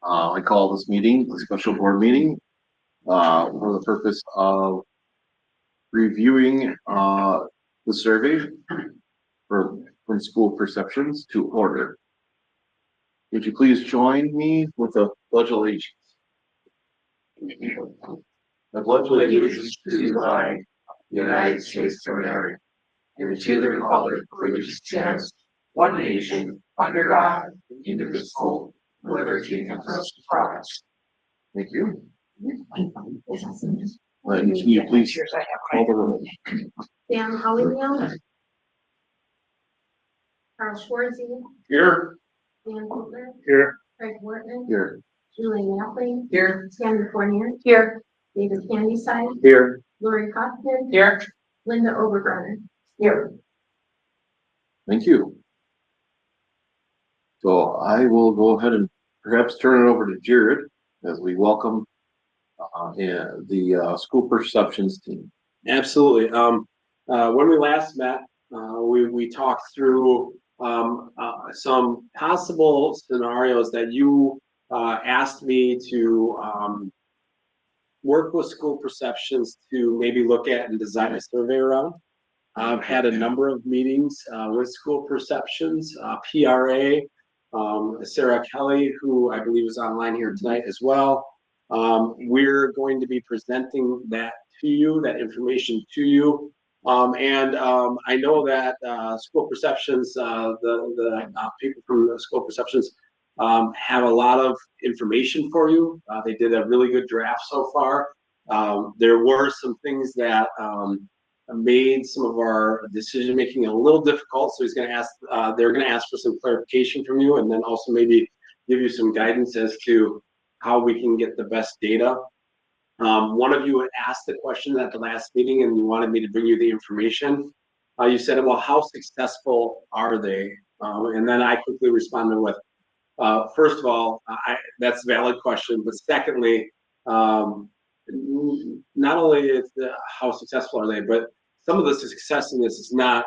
I call this meeting a special board meeting for the purpose of reviewing the survey from school perceptions to order. Would you please join me with a pledge of allegiance? I pledge allegiance to the flag of the United States of America and to the republic for which it stands, one nation, under God, indivisible, with liberty and justice for us. Thank you. Can you please call the roll? Sam Hollingdale. Carl Schwartzy. Here. Dan Butler. Here. Craig Wortman. Here. Julie Napling. Here. Tammy Fournier. Here. David Candyside. Here. Lori Hoffman. Here. Linda Obergrunner. Here. Thank you. So I will go ahead and perhaps turn it over to Jared as we welcome the school perceptions team. Absolutely. When we last met, we talked through some possible scenarios that you asked me to work with school perceptions to maybe look at and design a survey around. I've had a number of meetings with school perceptions, PRA, Sarah Kelly, who I believe is online here tonight as well. We're going to be presenting that to you, that information to you. I know that school perceptions, the people from the school perceptions have a lot of information for you. They did a really good draft so far. There were some things that made some of our decision making a little difficult. So they're going to ask for some clarification from you, and then also maybe give you some guidance as to how we can get the best data. One of you had asked the question at the last meeting, and you wanted me to bring you the information. You said, well, how successful are they? And then I quickly responded with, first of all, that's a valid question, but secondly, not only is how successful are they, but some of the success in this is not,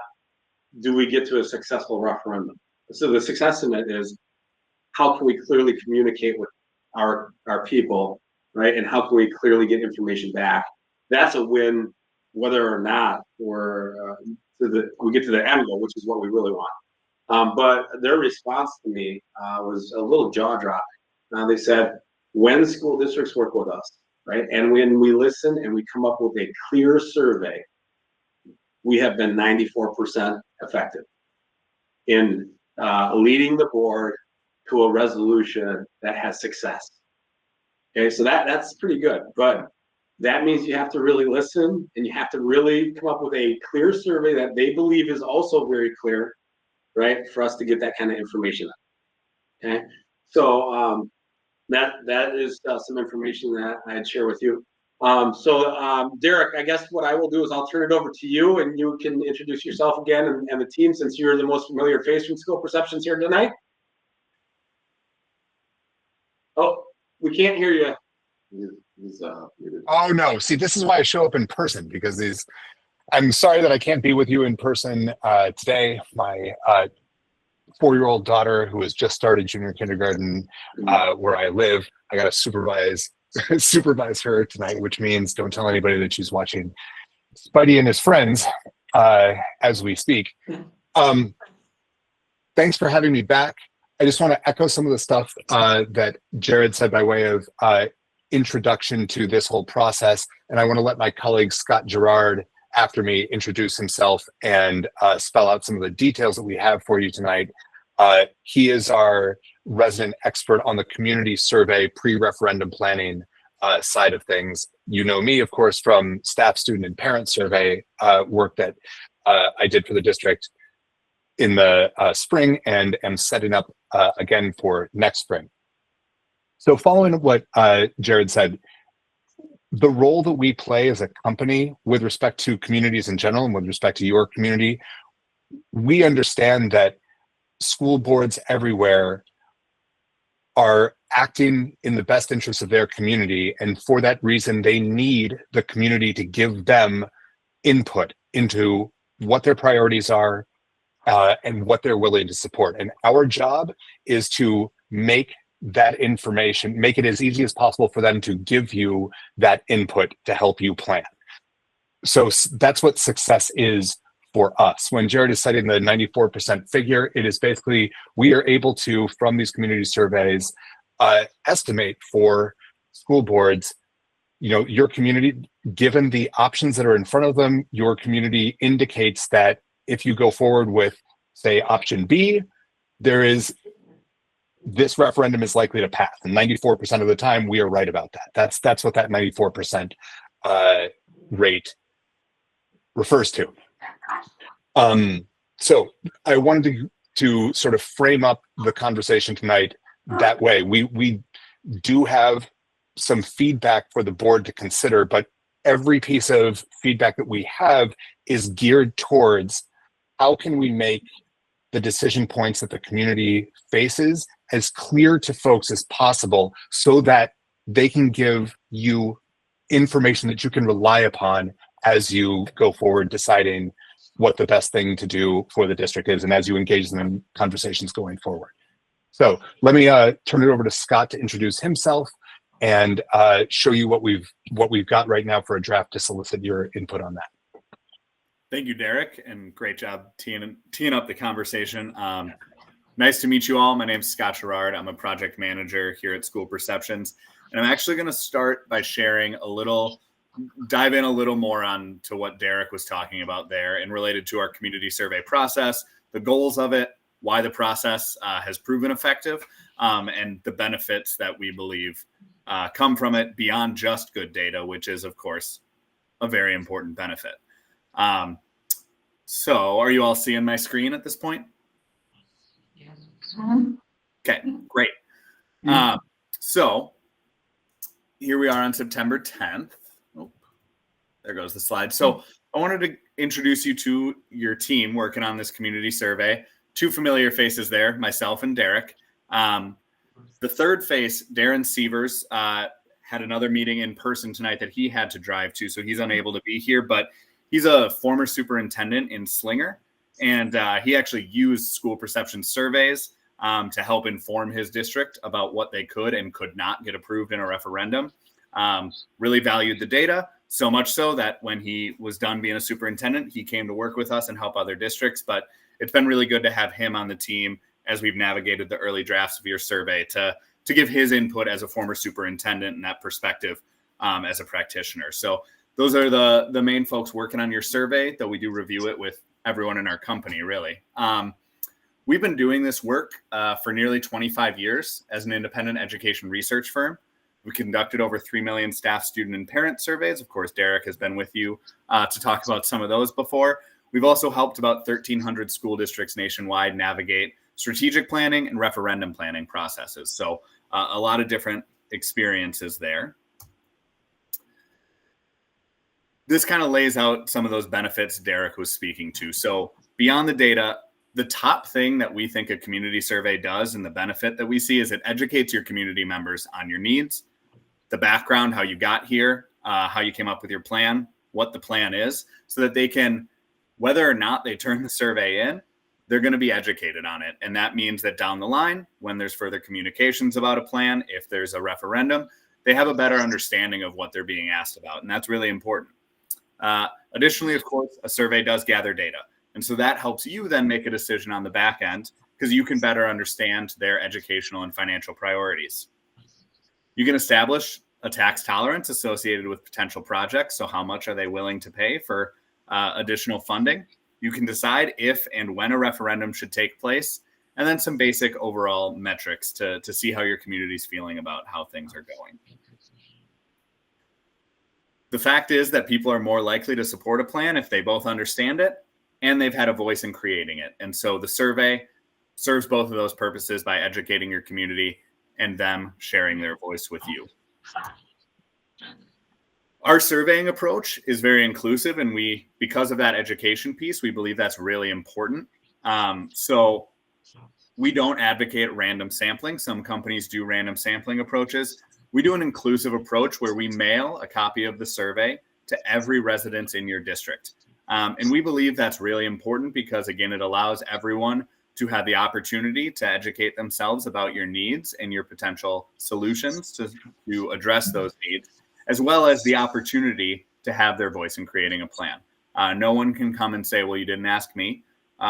do we get to a successful referendum? So the success in it is, how can we clearly communicate with our people, right? And how can we clearly get information back? That's a win, whether or not we get to the end goal, which is what we really want. But their response to me was a little jaw-dropping. They said, when school districts work with us, right, and when we listen and we come up with a clear survey, we have been 94% effective in leading the board to a resolution that has success. Okay, so that's pretty good, but that means you have to really listen, and you have to really come up with a clear survey that they believe is also very clear, right, for us to get that kind of information. Okay, so that is some information that I'd share with you. Derek, I guess what I will do is I'll turn it over to you, and you can introduce yourself again and the team, since you're the most familiar face from school perceptions here tonight. Oh, we can't hear you. Oh no, see, this is why I show up in person, because I'm sorry that I can't be with you in person today. My 4-year-old daughter, who has just started junior kindergarten where I live, I got to supervise her tonight, which means don't tell anybody that she's watching Spidey and his friends as we speak. Thanks for having me back. I just want to echo some of the stuff that Jared said by way of introduction to this whole process. And I want to let my colleague Scott Gerard after me introduce himself and spell out some of the details that we have for you tonight. He is our resident expert on the community survey pre-referendum planning side of things. You know me, of course, from staff, student, and parent survey work that I did for the district in the spring, and am setting up again for next spring. So following what Jared said, the role that we play as a company with respect to communities in general and with respect to your community, we understand that school boards everywhere are acting in the best interest of their community, and for that reason they need the community to give them input into what their priorities are and what they're willing to support. And our job is to make that information, make it as easy as possible for them to give you that input to help you plan. So that's what success is for us. When Jared is citing the 94% figure, it is basically, we are able to, from these community surveys, estimate for school boards, your community, given the options that are in front of them, your community indicates that if you go forward with, say, option B, this referendum is likely to pass. And 94% of the time, we are right about that. That's what that 94% rate refers to. So I wanted to sort of frame up the conversation tonight that way. We do have some feedback for the board to consider, but every piece of feedback that we have is geared towards how can we make the decision points that the community faces as clear to folks as possible so that they can give you information that you can rely upon as you go forward deciding what the best thing to do for the district is and as you engage them in conversations going forward. So let me turn it over to Scott to introduce himself and show you what we've got right now for a draft to solicit your input on that. Thank you, Derek, and great job teeing up the conversation. Nice to meet you all. My name's Scott Gerard. I'm a project manager here at School Perceptions, and I'm actually going to start by sharing dive in a little more on to what Derek was talking about there and related to our community survey process, the goals of it, why the process has proven effective, and the benefits that we believe come from it beyond just good data, which is, of course, a very important benefit. So are you all seeing my screen at this point? Okay, great. So here we are on September 10th. Oh, there goes the slide. So I wanted to introduce you to your team working on this community survey. Two familiar faces there, myself and Derek. The third face, Darren Sievers, had another meeting in person tonight that he had to drive to, so he's unable to be here, but he's a former superintendent in Slinger, and he actually used school perception surveys to help inform his district about what they could and could not get approved in a referendum. Really valued the data, so much so that when he was done being a superintendent, he came to work with us and help other districts. But it's been really good to have him on the team as we've navigated the early drafts of your survey to give his input as a former superintendent and that perspective as a practitioner. So those are the main folks working on your survey, though we do review it with everyone in our company, really. We've been doing this work for nearly 25 years as an independent education research firm. We conducted over 3 million staff, student, and parent surveys. Of course, Derek has been with you to talk about some of those before. We've also helped about 1,300 school districts nationwide navigate strategic planning and referendum planning processes. So a lot of different experiences there. This kind of lays out some of those benefits Derek was speaking to. So beyond the data, the top thing that we think a community survey does and the benefit that we see is it educates your community members on your needs, the background, how you got here, how you came up with your plan, what the plan is, so that they can, whether or not they turn the survey in, they're going to be educated on it. And that means that down the line, when there's further communications about a plan, if there's a referendum, they have a better understanding of what they're being asked about. And that's really important. Additionally, of course, a survey does gather data. And so that helps you then make a decision on the back end because you can better understand their educational and financial priorities. You can establish a tax tolerance associated with potential projects. So how much are they willing to pay for additional funding? You can decide if and when a referendum should take place, and then some basic overall metrics to see how your community is feeling about how things are going. The fact is that people are more likely to support a plan if they both understand it and they've had a voice in creating it. And so the survey serves both of those purposes by educating your community and them sharing their voice with you. Our surveying approach is very inclusive, and because of that education piece, we believe that's really important. So we don't advocate random sampling. Some companies do random sampling approaches. We do an inclusive approach where we mail a copy of the survey to every resident in your district. And we believe that's really important because, again, it allows everyone to have the opportunity to educate themselves about your needs and your potential solutions to address those needs, as well as the opportunity to have their voice in creating a plan. No one can come and say, well, you didn't ask me,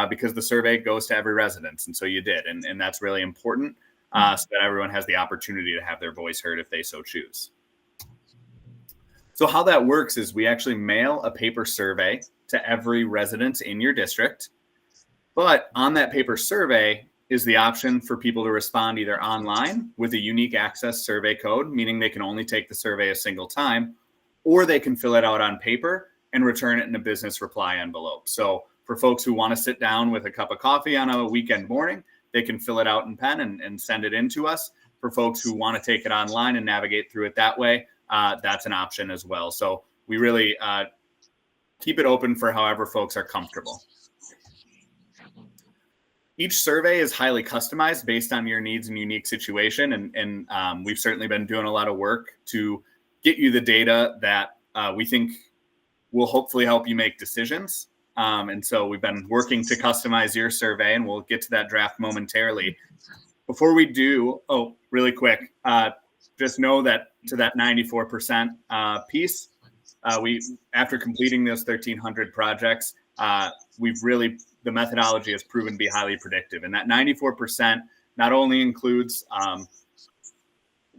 because the survey goes to every residence. And so you did. And that's really important, so that everyone has the opportunity to have their voice heard if they so choose. So how that works is we actually mail a paper survey to every resident in your district. But on that paper survey is the option for people to respond either online with a unique access survey code, meaning they can only take the survey a single time, or they can fill it out on paper and return it in a business reply envelope. So for folks who want to sit down with a cup of coffee on a weekend morning, they can fill it out in pen and send it in to us. For folks who want to take it online and navigate through it that way, that's an option as well. So we really keep it open for however folks are comfortable. Each survey is highly customized based on your needs and unique situation. And we've certainly been doing a lot of work to get you the data that we think will hopefully help you make decisions. And so we've been working to customize your survey, and we'll get to that draft momentarily. Before we do, really quick, just know that to that 94% piece, after completing those 1,300 projects, the methodology has proven to be highly predictive. And that 94% not only includes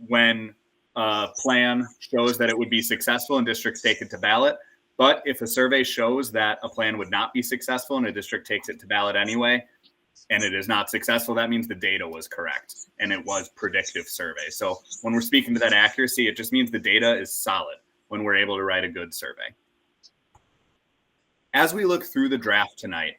when a plan shows that it would be successful and districts take it to ballot, but if a survey shows that a plan would not be successful and a district takes it to ballot anyway, and it is not successful, that means the data was correct and it was predictive survey. So when we're speaking to that accuracy, it just means the data is solid when we're able to write a good survey. As we look through the draft tonight,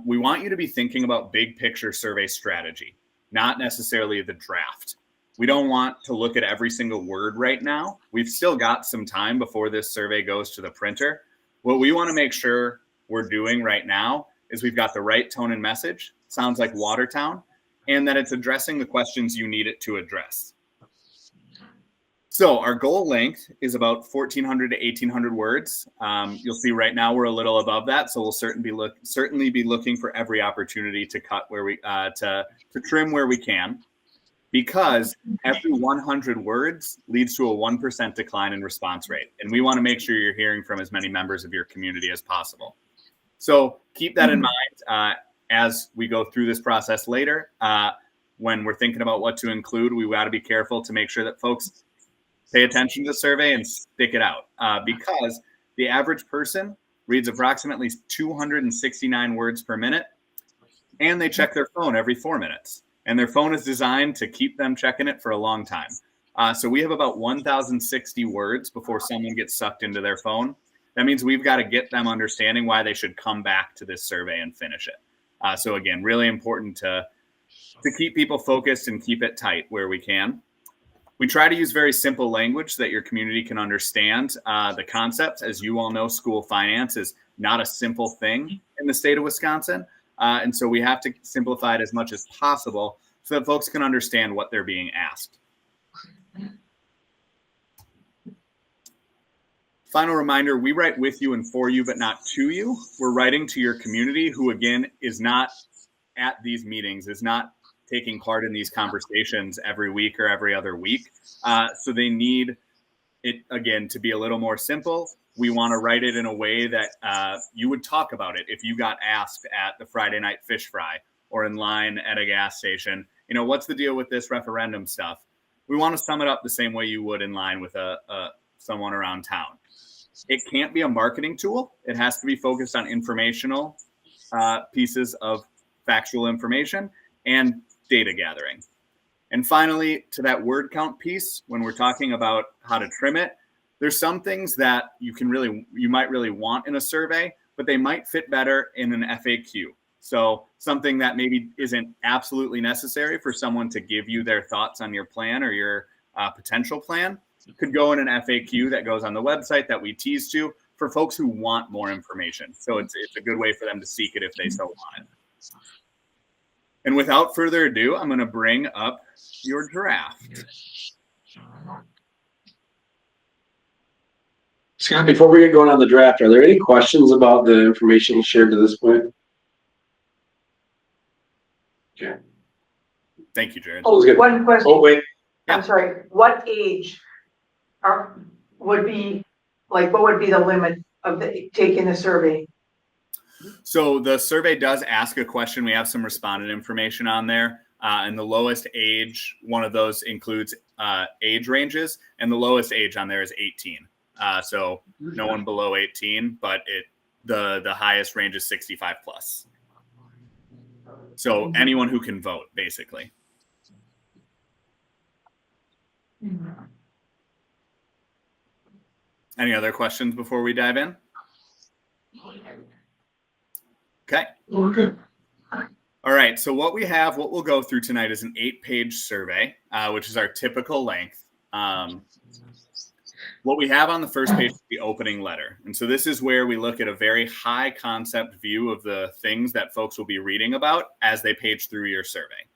we want you to be thinking about big picture survey strategy, not necessarily the draft. We don't want to look at every single word right now. We've still got some time before this survey goes to the printer. What we want to make sure we're doing right now is we've got the right tone and message, sounds like Watertown, and that it's addressing the questions you need it to address. So our goal length is about 1,400 to 1,800 words. You'll see right now we're a little above that, so we'll certainly be looking for every opportunity to cut where we to trim where we can, because every 100 words leads to a 1% decline in response rate, and we want to make sure you're hearing from as many members of your community as possible. So keep that in mind as we go through this process later. When we're thinking about what to include, we got to be careful to make sure that folks pay attention to the survey and stick it out, because the average person reads approximately 269 words per minute, and they check their phone every 4 minutes. And their phone is designed to keep them checking it for a long time. So we have about 1,060 words before someone gets sucked into their phone. That means we've got to get them understanding why they should come back to this survey and finish it. So again, really important to keep people focused and keep it tight where we can. We try to use very simple language that your community can understand the concept. As you all know, school finance is not a simple thing in the state of Wisconsin. And so we have to simplify it as much as possible so that folks can understand what they're being asked. Final reminder, we write with you and for you, but not to you. We're writing to your community, who again is not at these meetings, is not taking part in these conversations every week or every other week. So they need it, again, to be a little more simple. We want to write it in a way that you would talk about it if you got asked at the Friday night fish fry or in line at a gas station. You know, what's the deal with this referendum stuff? We want to sum it up the same way you would in line with someone around town. It can't be a marketing tool. It has to be focused on informational pieces of factual information and data gathering. And finally, to that word count piece, when we're talking about how to trim it, there's some things that you might really want in a survey, but they might fit better in an FAQ. So something that maybe isn't absolutely necessary for someone to give you their thoughts on your plan or your potential plan could go in an FAQ that goes on the website that we tease to for folks who want more information. So it's a good way for them to seek it if they so want it. And without further ado, I'm going to bring up your draft. Scott, before we get going on the draft, are there any questions about the information shared to this point? Thank you, Jared. was good. One question, Oh, wait, I'm sorry, what age would be, like, what would be the limit of taking the survey? So the survey does ask a question. We have some respondent information on there. And the lowest age, one of those includes age ranges, and the lowest age on there is 18. So no one below 18, but the highest range is 65 plus. So anyone who can vote, basically. Any other questions before we dive in? Okay. We're good. All right. So what we'll go through tonight is an 8-page survey, which is our typical length. What we have on the first page is the opening letter. And so this is where we look at a very high concept view of the things that folks will be reading about as they page through your survey.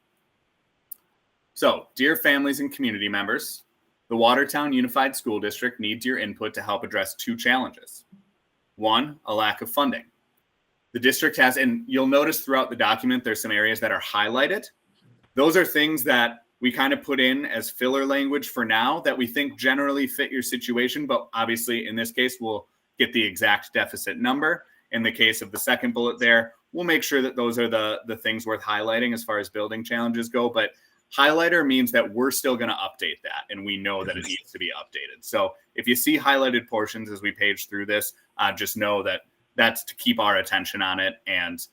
So, dear families and community members, the Watertown Unified School District needs your input to help address 2 challenges. 1, a lack of funding. The district has, and you'll notice throughout the document, there's some areas that are highlighted. Those are things that we kind of put in as filler language for now that we think generally fit your situation. But obviously, in this case, we'll get the exact deficit number. In the case of the second bullet there, we'll make sure that those are the things worth highlighting as far as building challenges go. But highlighter means that we're still going to update that, and we know that it needs to be updated. So if you see highlighted portions as we page through this, just know that that's to keep our attention on it and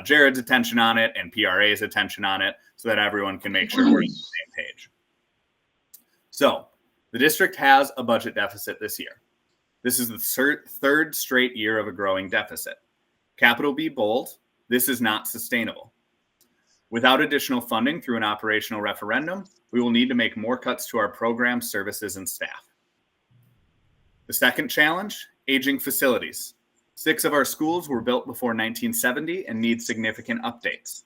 Jared's attention on it and PRA's attention on it so that everyone can make sure we're on the same page. So the district has a budget deficit this year. This is the third straight year of a growing deficit. Capital B bold, this is not sustainable. Without additional funding through an operational referendum, we will need to make more cuts to our programs, services, and staff. The second challenge, aging facilities. 6 of our schools were built before 1970 and need significant updates.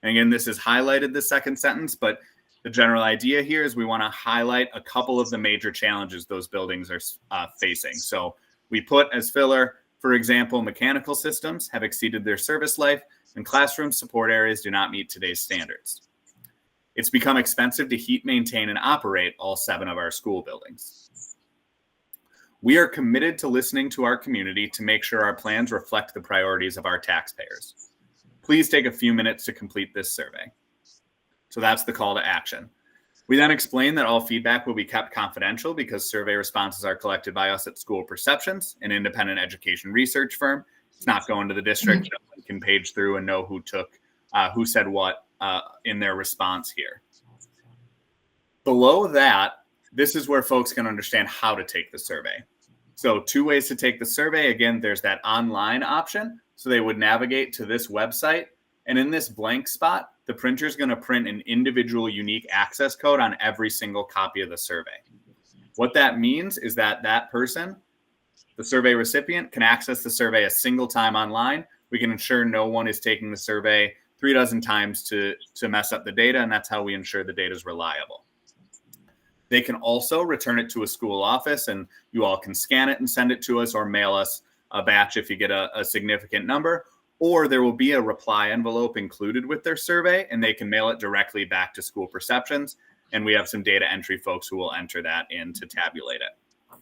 And again, this is highlighted the second sentence, but the general idea here is we want to highlight a couple of the major challenges those buildings are facing. So we put as filler, for example, mechanical systems have exceeded their service life and classroom support areas do not meet today's standards. It's become expensive to heat, maintain, and operate all 7 of our school buildings. We are committed to listening to our community to make sure our plans reflect the priorities of our taxpayers. Please take a few minutes to complete this survey. So that's the call to action. We then explain that all feedback will be kept confidential because survey responses are collected by us at School Perceptions, an independent education research firm. It's not going to the district. No one can page through and know who said what in their response here. Below that, this is where folks can understand how to take the survey. So 2 ways to take the survey. Again, there's that online option. So they would navigate to this website. And in this blank spot, the printer is going to print an individual unique access code on every single copy of the survey. What that means is that that person, the survey recipient, can access the survey a single time online. We can ensure no one is taking the survey 3 dozen times to mess up the data. And that's how we ensure the data is reliable. They can also return it to a school office and you all can scan it and send it to us or mail us a batch if you get a significant number, or there will be a reply envelope included with their survey and they can mail it directly back to School Perceptions. And we have some data entry folks who will enter that in to tabulate it.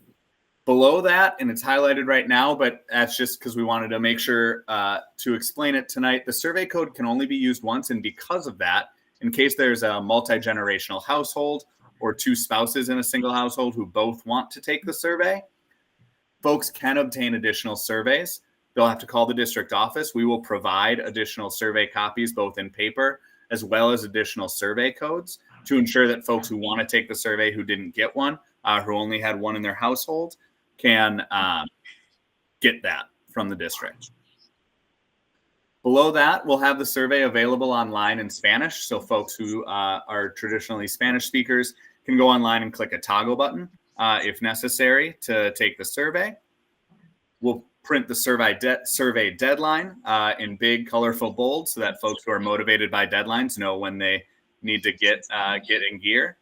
Below that, and it's highlighted right now, but that's just because we wanted to make sure to explain it tonight, the survey code can only be used once. And because of that, in case there's a multi-generational household or 2 spouses in a single household who both want to take the survey, folks can obtain additional surveys. They'll have to call the district office. We will provide additional survey copies, both in paper as well as additional survey codes to ensure that folks who want to take the survey who didn't get one, who only had one in their household, can get that from the district. Below that, we'll have the survey available online in Spanish. So folks who are traditionally Spanish speakers can go online and click a toggle button if necessary to take the survey. We'll print the survey deadline in big, colorful bold so that folks who are motivated by deadlines know when they need to get in gear.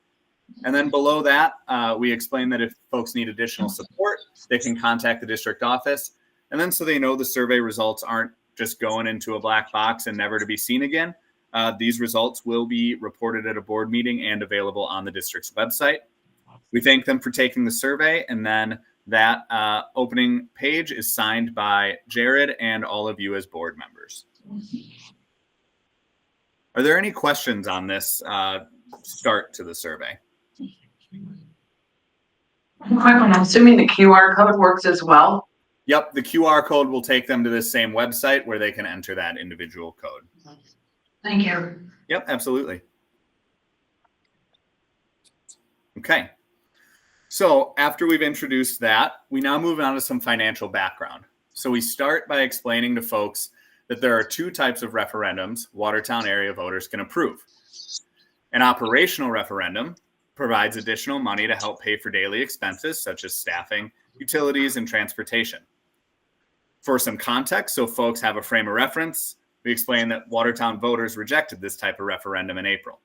And then below that, we explain that if folks need additional support, they can contact the district office. And then so they know the survey results aren't just going into a black box and never to be seen again, These results will be reported at a board meeting and available on the district's website. We thank them for taking the survey, and then that opening page is signed by Jared and all of you as board members. Are there any questions on this start to the survey? Quick one, I'm assuming the QR code works as well. Yep, the QR code will take them to this same website where they can enter that individual code. Thank you. Yep, absolutely. Okay. So after we've introduced that, we now move on to some financial background. So we start by explaining to folks that there are two types of referendums Watertown area voters can approve. An operational referendum provides additional money to help pay for daily expenses such as staffing, utilities, and transportation. For some context, so folks have a frame of reference, we explain that Watertown voters rejected this type of referendum in April.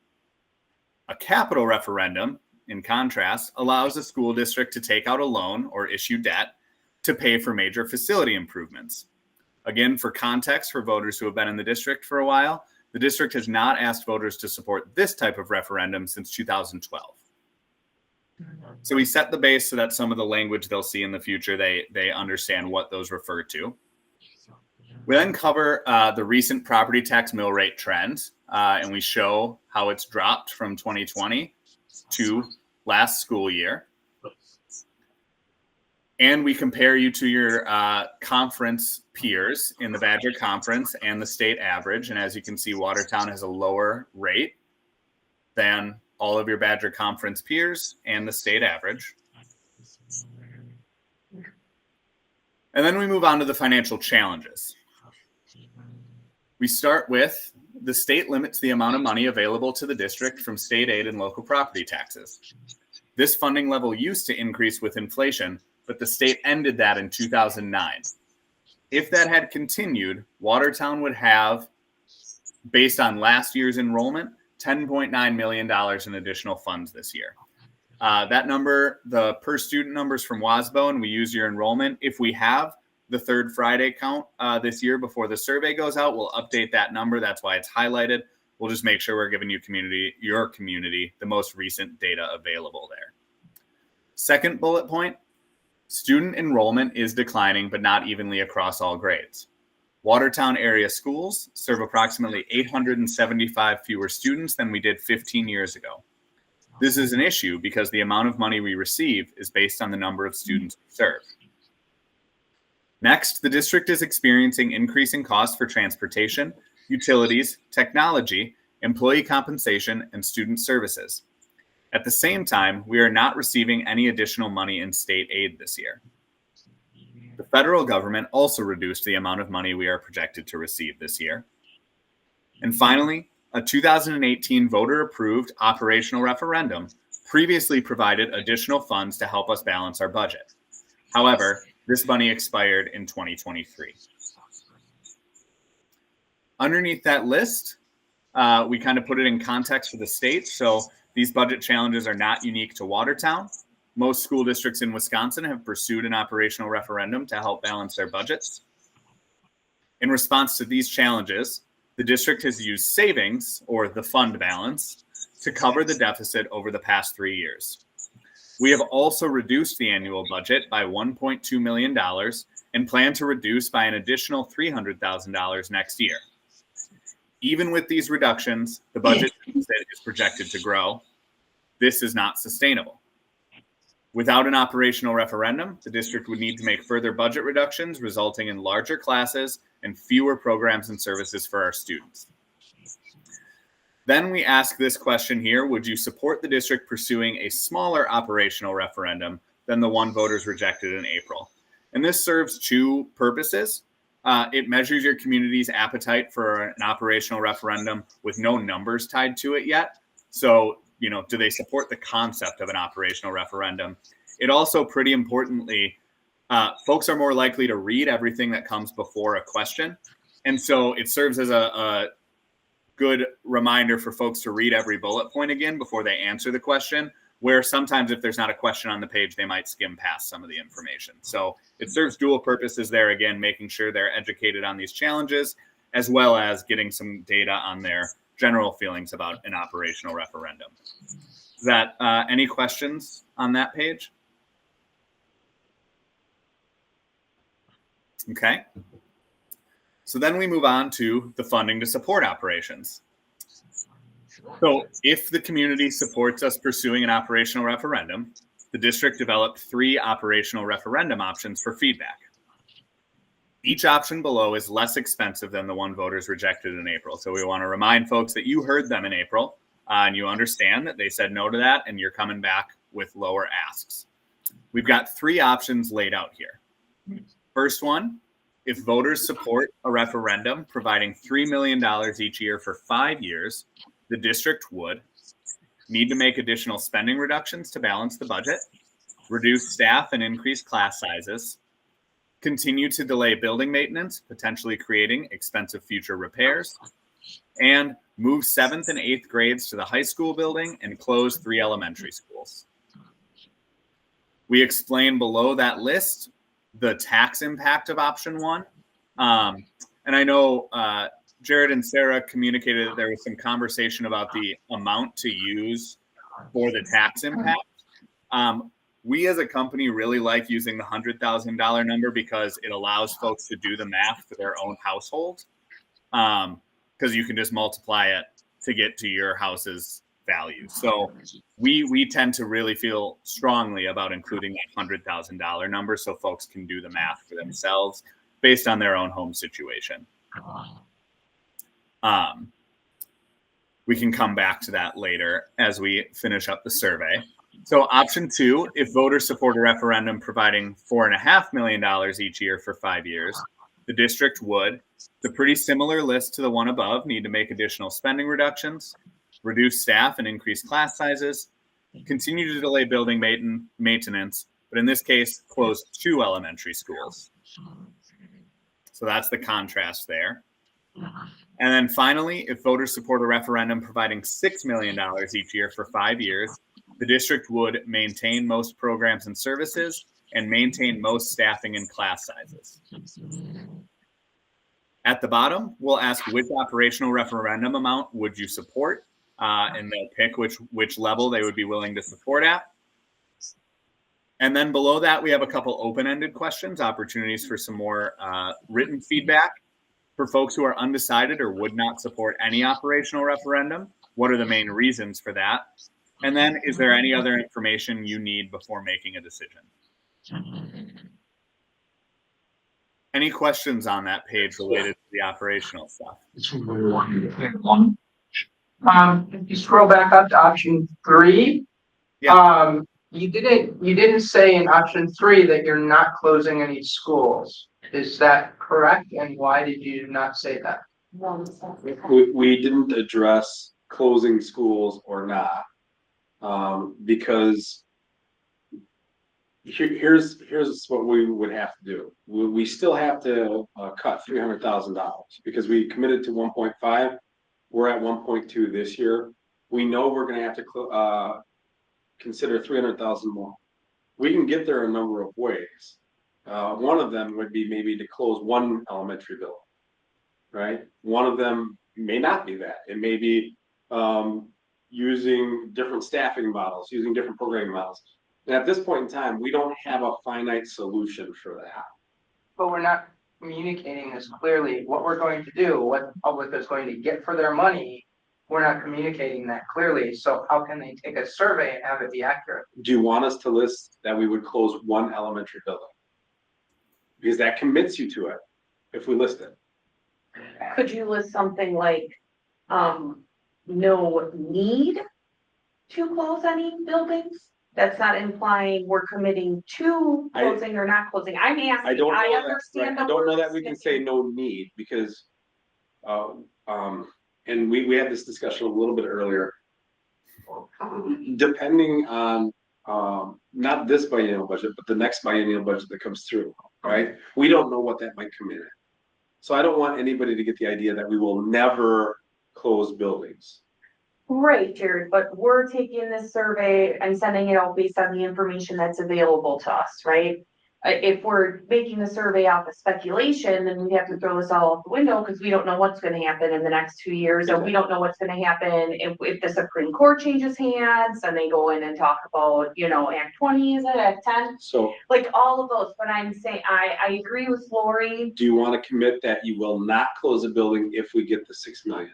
A capital referendum, in contrast, allows a school district to take out a loan or issue debt to pay for major facility improvements. Again, for context, for voters who have been in the district for a while, the district has not asked voters to support this type of referendum since 2012. So we set the base so that some of the language they'll see in the future, they understand what those refer to. We then cover the recent property tax mill rate trend, and we show how it's dropped from 2020 to last school year. And we compare you to your conference peers in the Badger Conference and the state average. And as you can see, Watertown has a lower rate than all of your Badger Conference peers and the state average. And then we move on to the financial challenges. We start with the state limits the amount of money available to the district from state aid and local property taxes. This funding level used to increase with inflation, but the state ended that in 2009. If that had continued, Watertown would have, based on last year's enrollment, $10.9 million in additional funds this year. That number, the per student numbers from WASBO, and we use your enrollment. If we have the third Friday count this year before the survey goes out, we'll update that number. That's why it's highlighted. We'll just make sure we're giving you your community, the most recent data available there. Second bullet point, student enrollment is declining, but not evenly across all grades. Watertown area schools serve approximately 875 fewer students than we did 15 years ago. This is an issue because the amount of money we receive is based on the number of students we serve. Next, the district is experiencing increasing costs for transportation, utilities, technology, employee compensation, and student services. At the same time, we are not receiving any additional money in state aid this year. The federal government also reduced the amount of money we are projected to receive this year. And finally, a 2018 voter-approved operational referendum previously provided additional funds to help us balance our budget. However, this money expired in 2023. Underneath that list, we kind of put it in context for the state. So these budget challenges are not unique to Watertown. Most school districts in Wisconsin have pursued an operational referendum to help balance their budgets. In response to these challenges, the district has used savings, or the fund balance, to cover the deficit over the past 3 years. We have also reduced the annual budget by $1.2 million and plan to reduce by an additional $300,000 next year. Even with these reductions, the budget deficit is projected to grow. This is not sustainable. Without an operational referendum, the district would need to make further budget reductions, resulting in larger classes and fewer programs and services for our students. Then we ask this question here: would you support the district pursuing a smaller operational referendum than the one voters rejected in April? And this serves two purposes. It measures your community's appetite for an operational referendum with no numbers tied to it yet. So, do they support the concept of an operational referendum? It also, pretty importantly, folks are more likely to read everything that comes before a question. And so it serves as a good reminder for folks to read every bullet point again before they answer the question, where sometimes if there's not a question on the page, they might skim past some of the information. So it serves dual purposes there, again, making sure they're educated on these challenges, as well as getting some data on their general feelings about an operational referendum. Is that any questions on that page? Okay. So then we move on to the funding to support operations. So if the community supports us pursuing an operational referendum, the district developed 3 operational referendum options for feedback. Each option below is less expensive than the one voters rejected in April. So we want to remind folks that you heard them in April and you understand that they said no to that and you're coming back with lower asks. We've got 3 options laid out here. First one, if voters support a referendum providing $3 million each year for 5 years, the district would need to make additional spending reductions to balance the budget, reduce staff and increase class sizes, continue to delay building maintenance, potentially creating expensive future repairs, and move 7th and 8th grades to the high school building and close 3 elementary schools. We explain below that list the tax impact of option 1. And I know Jared and Sarah communicated that there was some conversation about the amount to use for the tax impact. We as a company really like using the $100,000 number because it allows folks to do the math for their own household. Because you can just multiply it to get to your house's value. So we tend to really feel strongly about including that $100,000 number so folks can do the math for themselves based on their own home situation. We can come back to that later as we finish up the survey. So option 2, if voters support a referendum providing $4.5 million each year for 5 years, the district would, the pretty similar list to the one above, need to make additional spending reductions, reduce staff and increase class sizes, continue to delay building maintenance, but in this case, close 2 elementary schools. So that's the contrast there. And then finally, if voters support a referendum providing $6 million each year for 5 years, the district would maintain most programs and services and maintain most staffing and class sizes. At the bottom, we'll ask which operational referendum amount would you support, and they'll pick which level they would be willing to support at. And then below that, we have a couple open-ended questions, opportunities for some more written feedback. For folks who are undecided or would not support any operational referendum, what are the main reasons for that? And then, is there any other information you need before making a decision? Any questions on that page related to the operational stuff? If you scroll back up to option 3, you didn't say in option 3 that you're not closing any schools. Is that correct? And why did you not say that? We didn't address closing schools or not, because here's what we would have to do. We still have to cut $300,000 because we committed to 1.5. We're at 1.2 this year. We know we're going to have to consider 300,000 more. We can get there a number of ways. One of them would be maybe to close 1 elementary building, right? One of them may not be that. It may be using different staffing models, using different programming models. And at this point in time, we don't have a finite solution for that. But we're not communicating this clearly. What we're going to do, what the public is going to get for their money, we're not communicating that clearly. So how can they take a survey and have it be accurate? Do you want us to list that we would close 1 elementary building? Because that commits you to it if we list it. Could you list something like, no need to close any buildings? That's not implying we're committing to closing or not closing. I'm asking, I understand. I don't know that we can say no need because, and we had this discussion a little bit earlier. Depending on, not this biennial budget, but the next biennial budget that comes through, right? We don't know what that might come in at. So I don't want anybody to get the idea that we will never close buildings. Right, Jared, but we're taking this survey and sending it out based on the information that's available to us, right? if we're making the survey off of speculation, then we have to throw this all out the window because we don't know what's gonna happen in the next 2 years, and we don't know what's gonna happen if the Supreme Court changes hands and they go in and talk about, Act 20, is it, Act 10? So Like all of those, but I'm saying, I agree with Lori. do you want to commit that you will not close a building if we get the 6 million?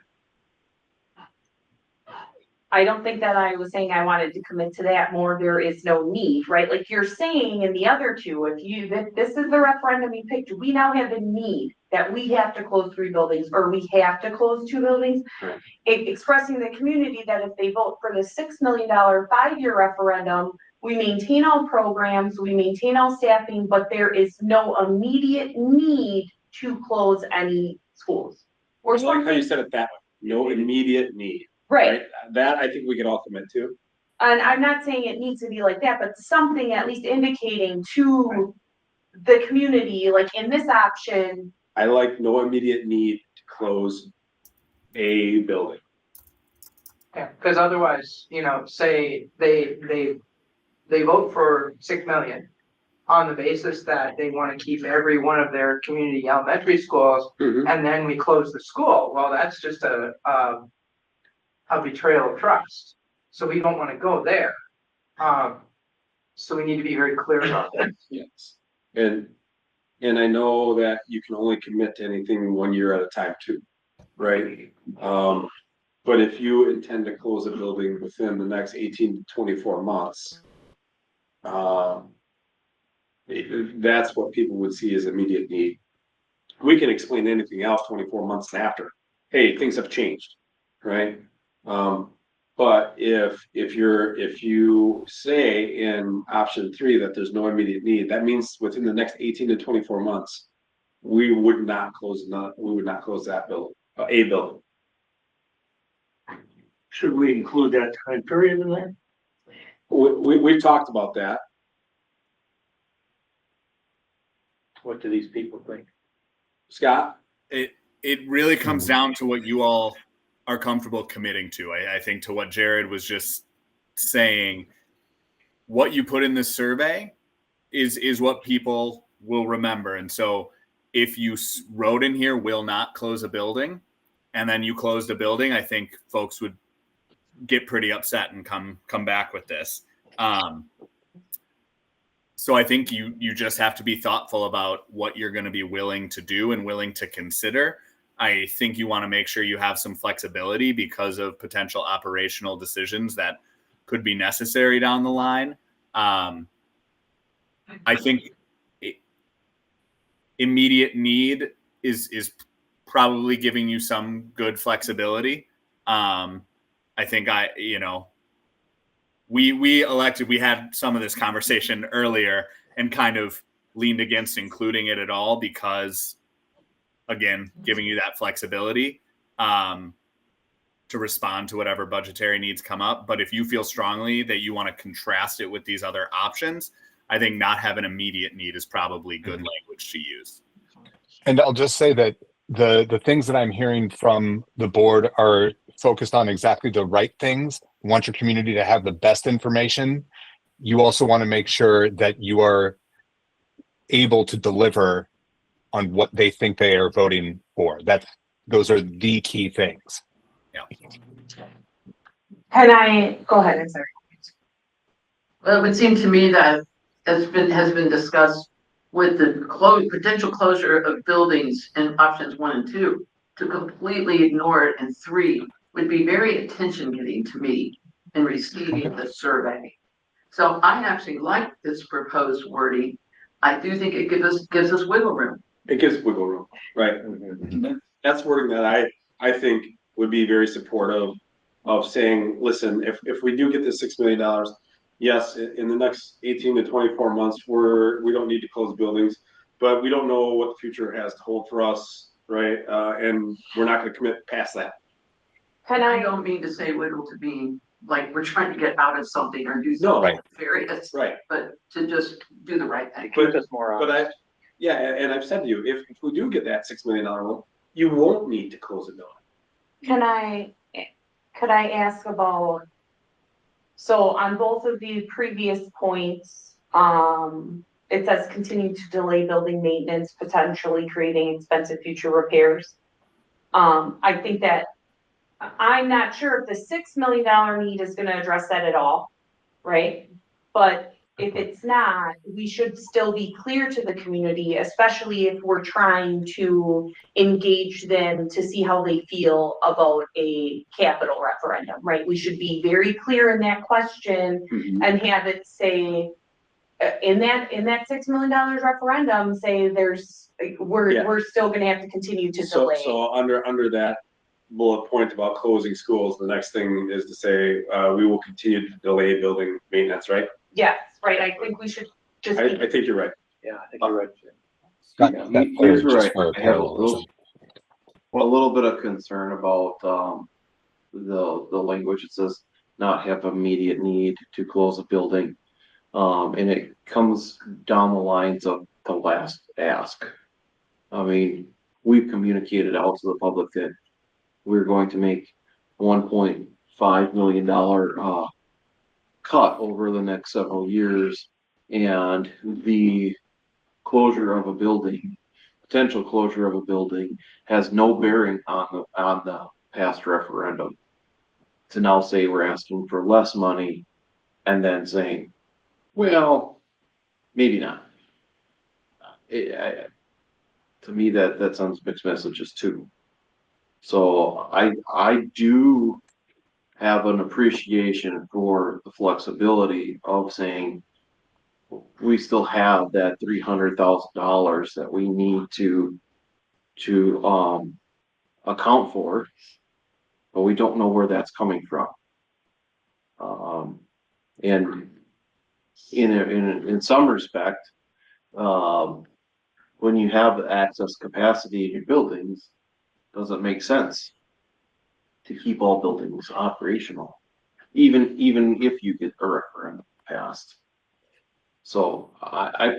I don't think that I was saying I wanted to commit to that more, there is no need, right? Like you're saying in the other two, if this is the referendum you picked, we now have a need that we have to close 3 buildings or we have to close 2 buildings. Right. Expressing the community that if they vote for the $6 million 5-year referendum, we maintain all programs, we maintain all staffing, but there is no immediate need to close any schools. I like how you said it that way, no immediate need. Right. That I think we can all commit to. And I'm not saying it needs to be like that, but something at least indicating to the community, like in this option, I like no immediate need to close a building. Yeah, because otherwise, say they vote for 6 million on the basis that they want to keep every one of their community elementary schools, and then we close the school. Well, that's just a betrayal of trust. So we don't want to go there. So we need to be very clear about that. Yes. And I know that you can only commit to anything 1 year at a time too, right? But if you intend to close a building within the next 18 to 24 months, that's what people would see as immediate need. We can explain anything else 24 months after. Hey, things have changed, right? But if you say in option 3 that there's no immediate need, that means within the next 18 to 24 months, we would not close that building, a building. Should we include that time period in there? We've talked about that. What do these people think? Scott? It really comes down to what you all are comfortable committing to. I think to what Jared was just saying, what you put in this survey is what people will remember. And so if you wrote in here, will not close a building, and then you closed a building, I think folks would get pretty upset and come back with this. So I think you just have to be thoughtful about what you're going to be willing to do and willing to consider. I think you want to make sure you have some flexibility because of potential operational decisions that could be necessary down the line. I think immediate need is probably giving you some good flexibility. I think we had some of this conversation earlier and kind of leaned against including it at all because, again, giving you that flexibility to respond to whatever budgetary needs come up. But if you feel strongly that you want to contrast it with these other options, I think not having immediate need is probably good language to use. And I'll just say that the things that I'm hearing from the board are focused on exactly the right things. You want your community to have the best information. You also want to make sure that you are able to deliver on what they think they are voting for. Those are the key things. Yeah. can I, go ahead, I'm sorry. Well, it would seem to me that has been discussed with the potential closure of buildings in options 1 and 2, to completely ignore it in 3 would be very attention getting to me in receiving the survey. So I actually like this proposed wording. I do think it gives us wiggle room. It gives wiggle room, right? That's wording that I think would be very supportive of saying, listen, if we do get this $6 million, yes, in the next 18 to 24 months, we don't need to close buildings, but we don't know what the future has to hold for us, right? And we're not going to commit past that. I don't mean to say wiggle to be like we're trying to get out of something or do something nefarious, Right. but to just do the right thing. Gives us more But and I've said to you, if we do get that $6 million loan, you won't need to close a building. Could I ask about, so on both of the previous points, it says continue to delay building maintenance, potentially creating expensive future repairs. I think that, I'm not sure if the $6 million need is gonna address that at all, right? But if it's not, we should still be clear to the community, especially if we're trying to engage them to see how they feel about a capital referendum, right? We should be very clear in that question and have it say, in that $6 million referendum, say we're still gonna have to continue to So, delay. so under that bullet point about closing schools, the next thing is to say, we will continue to delay building maintenance, right? Yes, right, I think we should just be. I think you're right. Yeah, I think you're right. Scott, Yeah, that here's clear where just for I have a parallelism. little bit of concern about, the language. It says not have immediate need to close a building. And it comes down the lines of the last ask. I mean, we've communicated out to the public that we're going to make $1.5 million, cut over the next several years. And the closure of a building, potential closure of a building, has no bearing on the past referendum. To now say we're asking for less money and then saying, well, maybe not. To me, that sounds mixed messages too. So I do have an appreciation for the flexibility of saying we still have that $300,000 that we need to account for, but we don't know where that's coming from. And in some respect, when you have access capacity in your buildings, doesn't make sense to keep all buildings operational, even if you get a referendum passed. So I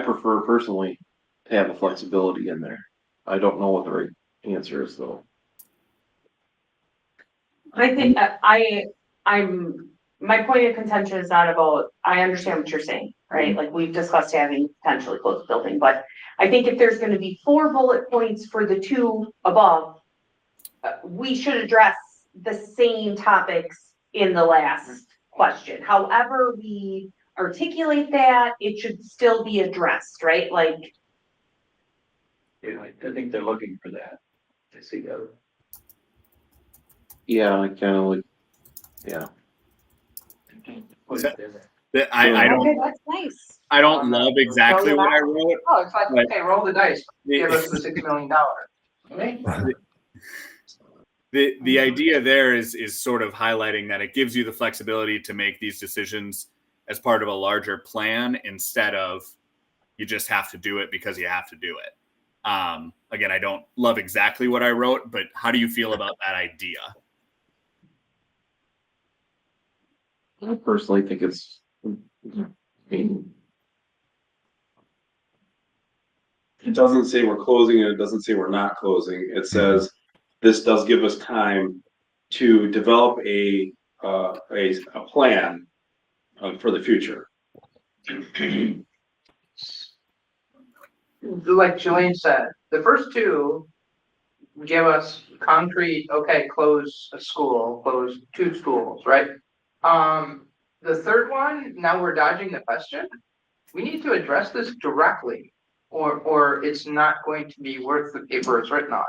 prefer personally to have the flexibility in there. I don't know what the right answer is though. I think my point of contention is not about, I understand what you're saying, right? Like we've discussed having potentially closed building, but I think if there's gonna be 4 bullet points for the 2 above, we should address the same topics in the last question. However we articulate that, it should still be addressed, right? Like, Yeah, I think they're looking for that. I see that. Yeah, I kind of like, yeah. Put it in there. I don't, okay, that's nice. I don't love exactly what I wrote. Oh, it's like, Right. okay, roll the dice, give us the The, $6 million. the idea there is sort of highlighting that it gives you the flexibility to make these decisions as part of a larger plan instead of you just have to do it because you have to do it. Again, I don't love exactly what I wrote, but how do you feel about that idea? I personally think it's, I mean, It doesn't say we're closing and it doesn't say we're not closing. It says this does give us time to develop a plan for the future. Like Julian said, the first 2 give us concrete, okay, close a school, close 2 schools, right? The third one, now we're dodging the question. We need to address this directly, or it's not going to be worth the paper it's written on.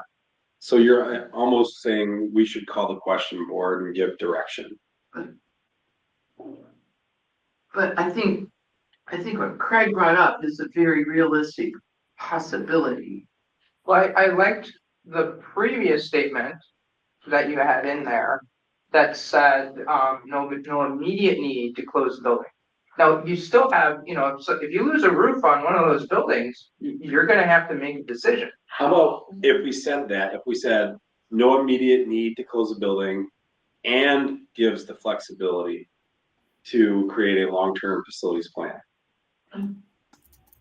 So you're almost saying we should call the question board and give direction. But I think what Craig brought up is a very realistic possibility. Well, I liked the previous statement that you had in there that said, no immediate need to close the building. Now, you still have, so if you lose a roof on one of those buildings, you're gonna have to make a decision. How about if we said that, if we said no immediate need to close a building and gives the flexibility to create a long-term facilities plan?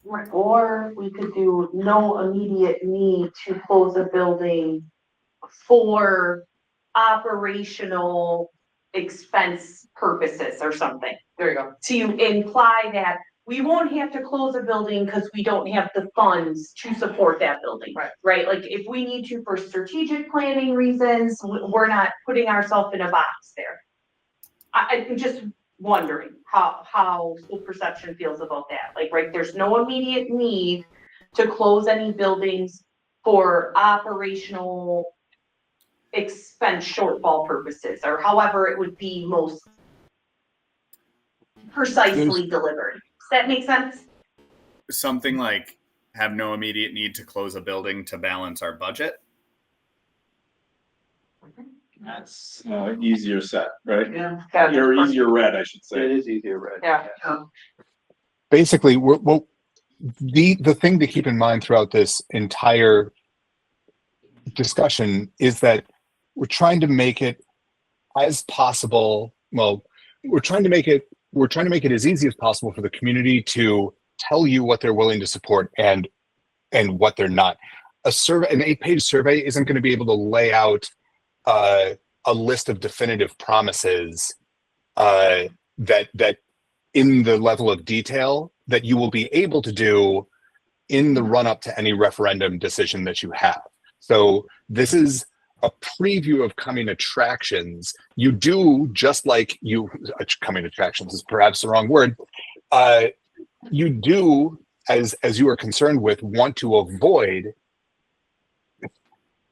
Or we could do no immediate need to close a building for operational expense purposes or something. There you go. To imply that we won't have to close a building because we don't have the funds to support that building. Right. Right, like if we need to for strategic planning reasons, we're not putting ourselves in a box there. I'm just wondering how school perception feels about that, like, right, there's no immediate need to close any buildings for operational expense shortfall purposes, or however it would be most precisely delivered. Does that make sense? Something like have no immediate need to close a building to balance our budget. That's easier said, right? Yeah. Or easier read, I should It say. is easier, right? Yeah. Basically, the thing to keep in mind throughout this entire discussion is that we're trying to make it as possible. Well, we're trying to make it as easy as possible for the community to tell you what they're willing to support and what they're not. An 8-page survey isn't going to be able to lay out a list of definitive promises that in the level of detail that you will be able to do in the run up to any referendum decision that you have. So this is a preview of coming attractions. You do, just like coming attractions is perhaps the wrong word. You do, as you are concerned with, want to avoid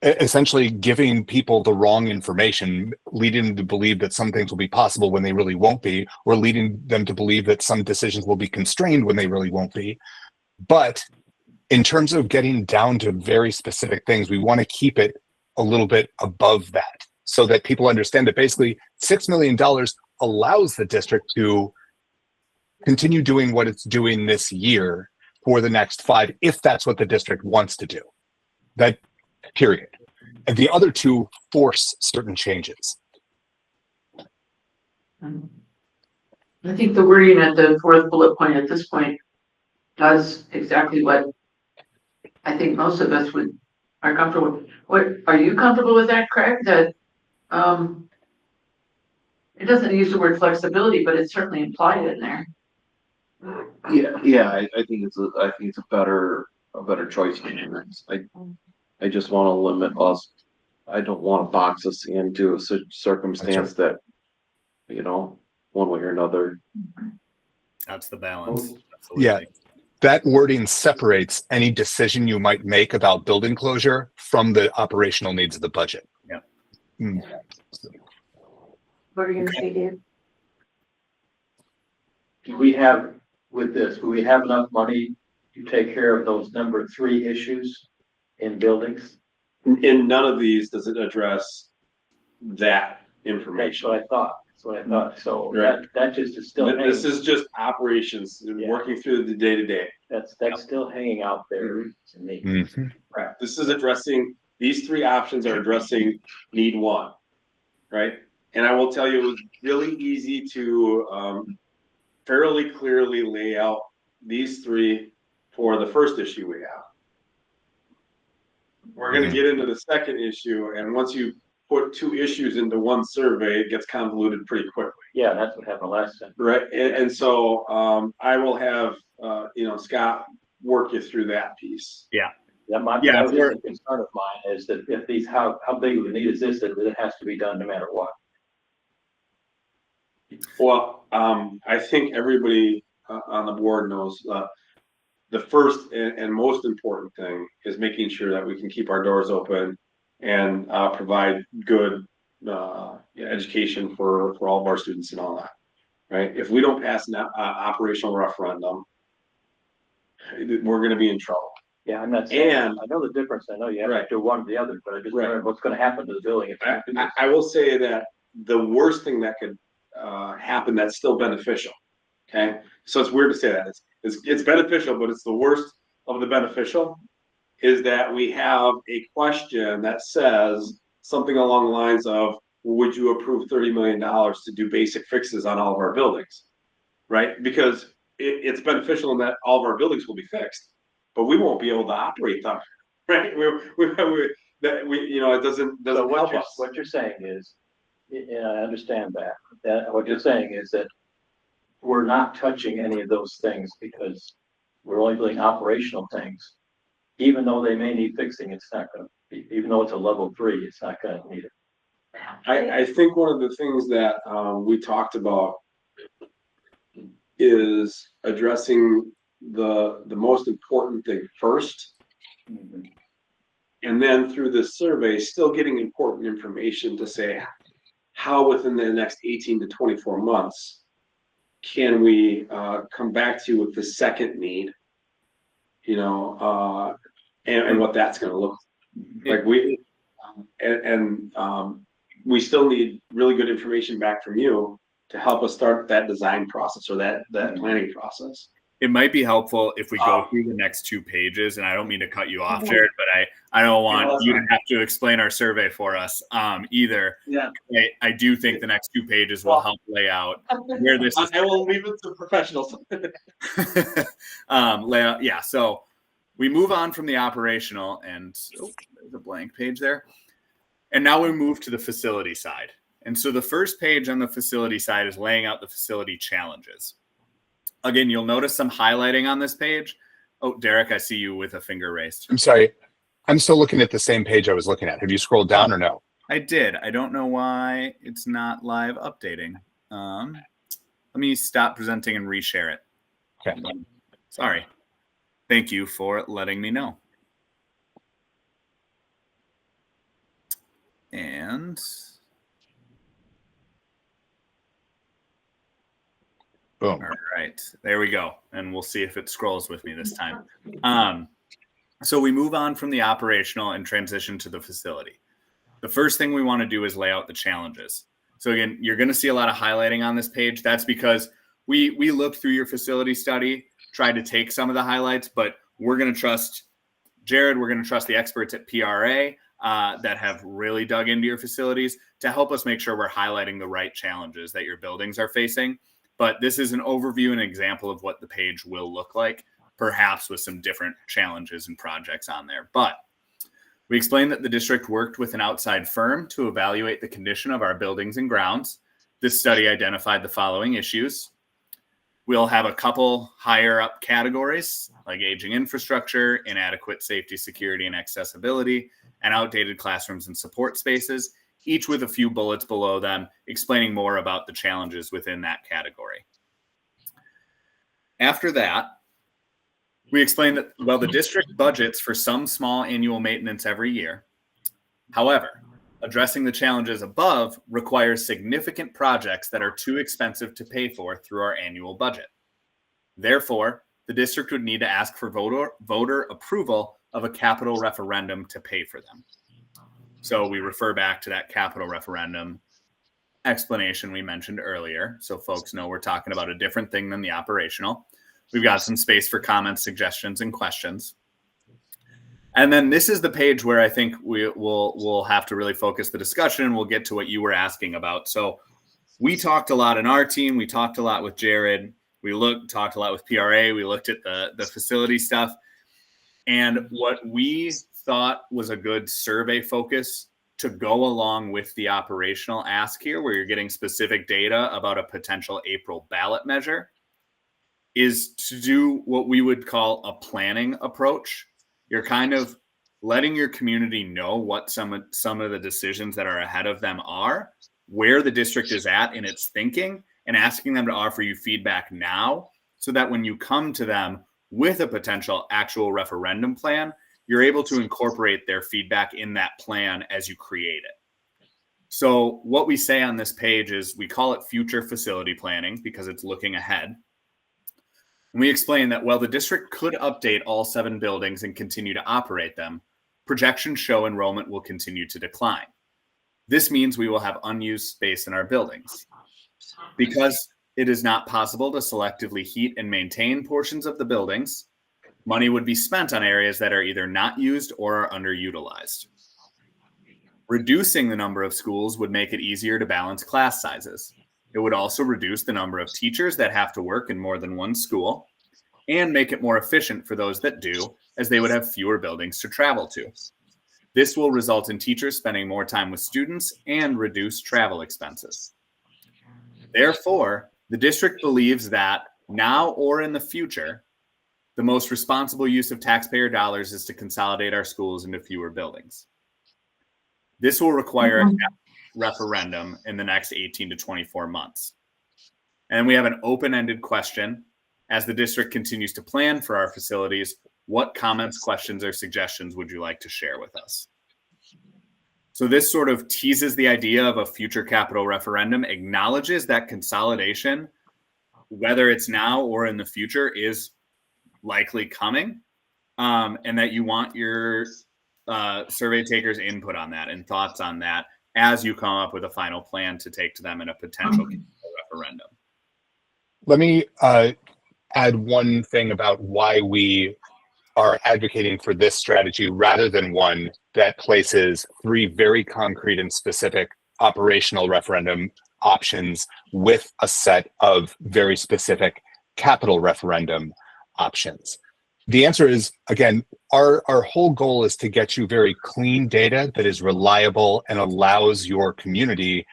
essentially giving people the wrong information, leading them to believe that some things will be possible when they really won't be, or leading them to believe that some decisions will be constrained when they really won't be. But in terms of getting down to very specific things, we want to keep it a little bit above that so that people understand that basically $6 million allows the district to continue doing what it's doing this year for the next 5, if that's what the district wants to do. That period. And the other two force certain changes. I think the wording at the 4th bullet point at this point does exactly what I think most of us are comfortable with. What, are you comfortable with that, Craig? That, it doesn't use the word flexibility, but it's certainly implied in there. Yeah, I think it's a better choice. I just want to limit us. I don't want to box us into a circumstance that, one way or another. That's the balance. Yeah. That wording separates any decision you might make about building closure from the operational needs of the budget. Yeah. What are you gonna say, Dave? Do we have, with this, do we have enough money to take care of those number 3 issues in buildings? In none of these does it address that That's information. what I thought. That's what I thought. So Right. that just is still This hanging, is just operations, Yeah. working through the day-to-day. that's still hanging out there to me. Mhm. Right. This is addressing, these 3 options are addressing need 1, right? And I will tell you, it was really easy to fairly clearly lay out these 3 for the first issue we have. We're gonna get into the second issue, and once you put 2 issues into one survey, it gets convoluted pretty quickly. Yeah, that's what happened last time. Right, and so, I will have, Scott work you through that piece. That might, Yeah, that was just we're- a concern of mine, is that if these, how big of a need is this, that it has to be done no matter what. Well, I think everybody on the board knows, the first and most important thing is making sure that we can keep our doors open and provide good education for all of our students and all that, right? If we don't pass an operational referendum, we're gonna be in trouble. Yeah, I'm not saying, And- I know the difference, I know you have to Right. do one or the other, but I just Right. wondering what's gonna happen to the building if you do this. I will say that the worst thing that could happen that's still beneficial, okay? So it's weird to say that, it's beneficial, but it's the worst of the beneficial, is that we have a question that says something along the lines of, would you approve $30 million to do basic fixes on all of our buildings? Right? Because it's beneficial in that all of our buildings will be fixed, but we won't be able to operate them, right? It doesn't So help us. what you're saying is, and I understand that, what you're saying is that we're not touching any of those things because we're only doing operational things. Even though they may need fixing, it's not gonna be, even though it's a level 3, it's not gonna need it. I think one of the things that we talked about is addressing the most important thing first. And then through this survey, still getting important information to say how within the next 18 to 24 months can we come back to you with the second need, you know, and what that's going to look like. We still need really good information back from you to help us start that design process or that planning process. It might be helpful if we go through the next 2 pages, and I don't mean to cut you off, Jared, but I don't want you to have to explain our survey for us either. Yeah. I do think the next 2 pages will help lay out where this is. I will leave it to professionals. Layout. Yeah. So we move on from the operational, and there's a blank page there. And now we move to the facility side. And so the first page on the facility side is laying out the facility challenges. Again, you'll notice some highlighting on this page. Oh, Derek, I see you with a finger raised. I'm sorry. I'm still looking at the same page I was looking at. Have you scrolled down or no? I did. I don't know why it's not live updating. Let me stop presenting and reshare it. Okay. Sorry. Thank you for letting me know. And boom. All right, there we go. And we'll see if it scrolls with me this time. So we move on from the operational and transition to the facility. The first thing we want to do is lay out the challenges. So again, you're going to see a lot of highlighting on this page. That's because we looked through your facility study, tried to take some of the highlights, but we're going to trust Jared. We're going to trust the experts at PRA that have really dug into your facilities to help us make sure we're highlighting the right challenges that your buildings are facing. But this is an overview and example of what the page will look like, perhaps with some different challenges and projects on there. But we explained that the district worked with an outside firm to evaluate the condition of our buildings and grounds. This study identified the following issues. We'll have a couple higher up categories like aging infrastructure, inadequate safety, security, and accessibility, and outdated classrooms and support spaces, each with a few bullets below them explaining more about the challenges within that category. After that, we explained that, well, the district budgets for some small annual maintenance every year. However, addressing the challenges above requires significant projects that are too expensive to pay for through our annual budget. Therefore, the district would need to ask for voter approval of a capital referendum to pay for them. So we refer back to that capital referendum explanation we mentioned earlier, so folks know we're talking about a different thing than the operational. We've got some space for comments, suggestions, and questions. And then this is the page where I think we'll have to really focus the discussion. We'll get to what you were asking about. So we talked a lot in our team. We talked a lot with Jared. We talked a lot with PRA. We looked at the facility stuff. And what we thought was a good survey focus to go along with the operational ask here, where you're getting specific data about a potential April ballot measure, is to do what we would call a planning approach. You're kind of letting your community know what some of the decisions that are ahead of them are, where the district is at in its thinking, and asking them to offer you feedback now so that when you come to them with a potential actual referendum plan, you're able to incorporate their feedback in that plan as you create it. So what we say on this page is we call it future facility planning because it's looking ahead. And we explain that while the district could update all 7 buildings and continue to operate them, projections show enrollment will continue to decline. This means we will have unused space in our buildings. Because it is not possible to selectively heat and maintain portions of the buildings, money would be spent on areas that are either not used or are underutilized. Reducing the number of schools would make it easier to balance class sizes. It would also reduce the number of teachers that have to work in more than one school and make it more efficient for those that do, as they would have fewer buildings to travel to. This will result in teachers spending more time with students and reduce travel expenses. Therefore, The district believes that now or in the future, the most responsible use of taxpayer dollars is to consolidate our schools into fewer buildings. This will require a referendum in the next 18 to 24 months. And we have an open-ended question. As the district continues to plan for our facilities, what comments, questions, or suggestions would you like to share with us? So this sort of teases the idea of a future capital referendum, acknowledges that consolidation, whether it's now or in the future, is likely coming, and that you want your survey takers' input on that and thoughts on that as you come up with a final plan to take to them in a potential referendum. Let me add one thing about why we are advocating for this strategy rather than one that places 3 very concrete and specific operational referendum options with a set of very specific capital referendum options. The answer is, again, our whole goal is to get you very clean data that is reliable and allows your community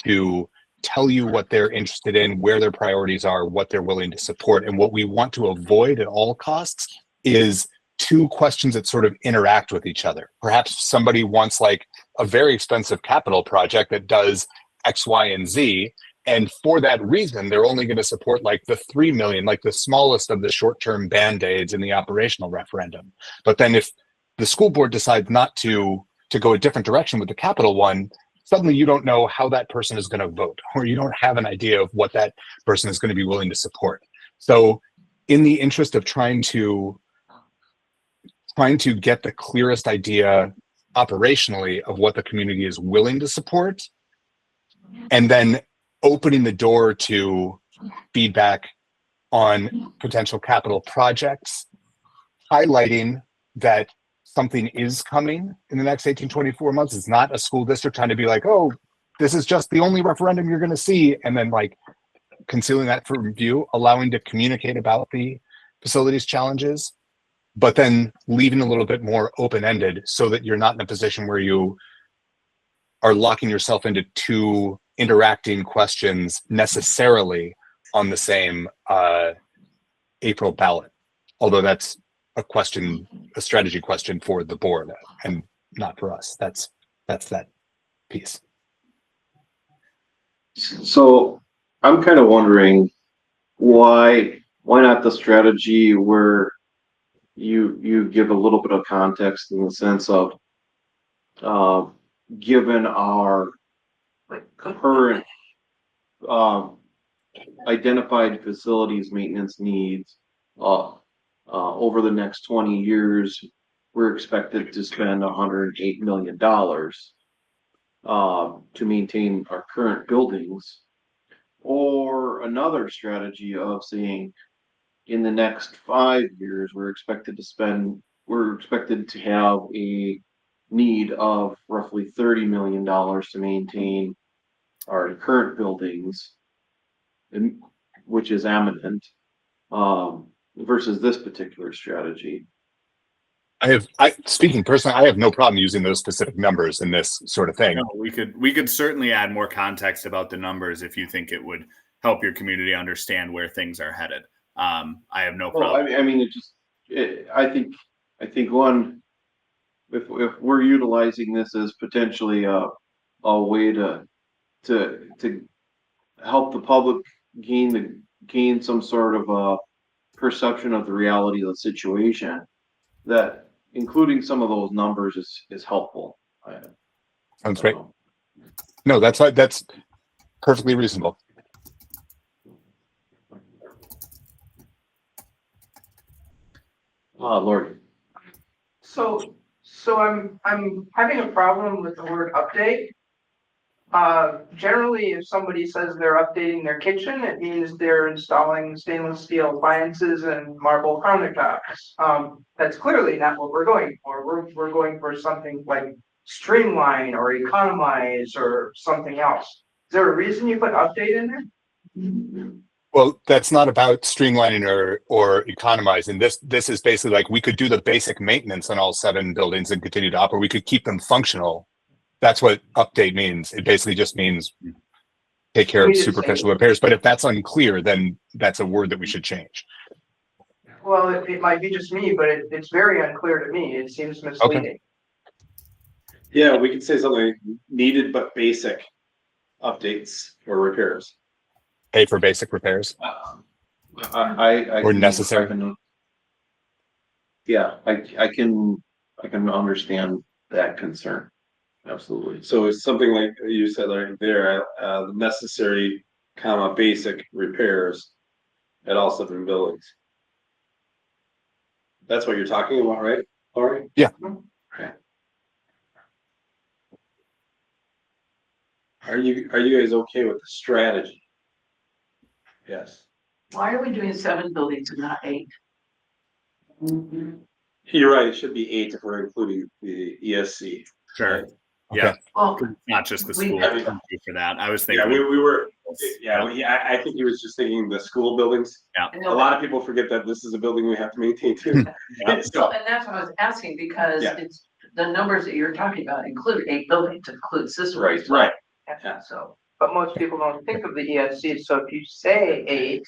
to tell you what they're interested in, where their priorities are, what they're willing to support. And what we want to avoid at all costs is 2 questions that sort of interact with each other. Perhaps somebody wants like a very expensive capital project that does X, Y, and Z. And for that reason, they're only going to support like the 3 million, like the smallest of the short-term band-aids in the operational referendum. But then if the school board decides not to go a different direction with the capital one, suddenly you don't know how that person is going to vote, or you don't have an idea of what that person is going to be willing to support. So in the interest of trying to get the clearest idea operationally of what the community is willing to support, and then opening the door to feedback on potential capital projects, highlighting that something is coming in the next 18, 24 months. It's not a school district trying to be like, oh, this is just the only referendum you're going to see, and then like concealing that from view, allowing to communicate about the facilities challenges, but then leaving a little bit more open-ended so that you're not in a position where you are locking yourself into 2 interacting questions necessarily on the same April ballot. Although that's a strategy question for the board and not for us. That's that piece. So I'm kind of wondering why not the strategy where you give a little bit of context in the sense of given our current identified facilities maintenance needs over the next 20 years, we're expected to spend $108 million to maintain our current buildings, or another strategy of saying in the next 5 years we're expected to have a need of roughly $30 million to maintain our current buildings, which is eminent, versus this particular strategy. Speaking personally, I have no problem using those specific numbers in this sort of thing. No, we could certainly add more context about the numbers if you think it would help your community understand where things are headed. I have no problem. Well, I mean, I think one, if we're utilizing this as potentially a way to help the public gain some sort of a perception of the reality of the situation, that including some of those numbers is helpful. Sounds great. No, that's perfectly reasonable. Lori. So I'm having a problem with the word update. Generally, if somebody says they're updating their kitchen, it means they're installing stainless steel appliances and marble countertops. That's clearly not what we're going for. We're going for something like streamline or economize or something else. Is there a reason you put update in there? Well, that's not about streamlining or economizing. This is basically like we could do the basic maintenance on all 7 buildings and continue to operate. We could keep them functional. That's what update means. It basically just means take care of We just say- superficial repairs. But if that's unclear, then that's a word that we should change. Well, it might be just me, but it's very unclear to me. It seems misleading. Yeah, we could say something like needed but basic updates or repairs. Pay for basic repairs. I Or can- necessary. I can- Yeah, I can understand that concern. Absolutely. So it's something like you said right there, necessary, comma, basic repairs at all 7 buildings. That's what you're talking about, right, Laurie? Yeah. Okay. Are you guys okay with the strategy? Yes. Why are we doing 7 buildings and not 8? You're right, it should be 8 if we're including the ESC. Sure. Okay. Yeah, Well, not just the We- school. I mean- Thank you for that. I was Yeah, thinking. we were, I think he was just thinking the school buildings. I A know, lot of people forget that this is a building we have to maintain too. Yeah. so, and that's what I was asking, because Yeah. it's, the numbers that you're talking about include 8 buildings, include system. Right, right. So, But most people don't think of the ESC, so if you say 8,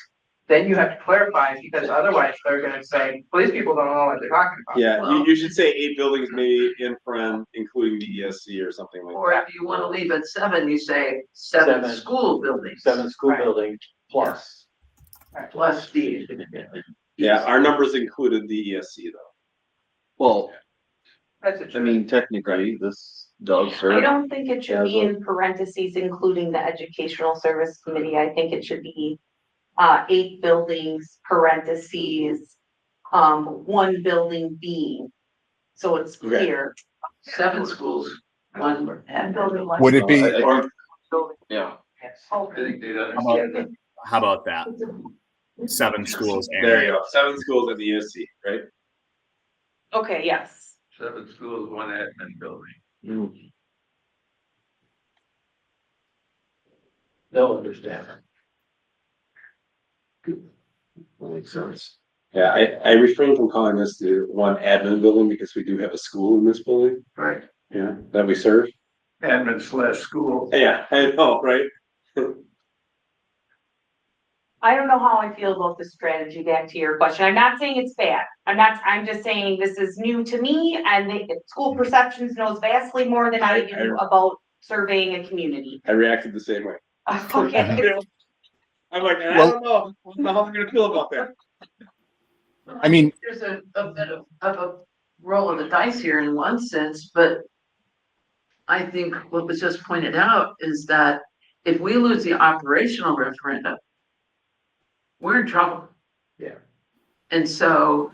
then you have to clarify, because otherwise they're gonna say, well, these people don't know what they're talking about. Yeah, you should say 8 buildings, maybe in front, including the ESC or something like or that. if you wanna leave at 7, you say 7 7. school buildings. 7 school Right. buildings plus. Plus the. Yeah, our numbers included the ESC though. Well, That's a I true. mean, technically, this does I serve. don't think it should be in parentheses, including the educational service committee. I think it should be 8 buildings, parentheses, 1 building B. So it's Okay. clear. 7 schools, 1 and building. Would it be, Or- Yeah. How about that? 7 schools. and- There you go, 7 schools at the ESC, right? Okay, yes. 7 schools, 1 admin building. They'll understand. Makes sense. Yeah, I refrain from calling this the 1 admin building because we do have a school in this building. Right. Yeah, that we serve. Admin/school. Yeah, I know, right? I don't know how I feel about the strategy, back to your question. I'm not saying it's bad. I'm just saying this is new to me, and the school perceptions knows vastly more than I do about surveying a community. I reacted the same way. Okay. I'm like, I Well- don't know how I'm gonna feel about that. I mean, There's a bit of a roll of the dice here in one sense, but I think what was just pointed out is that if we lose the operational referendum, we're in trouble. Yeah. And so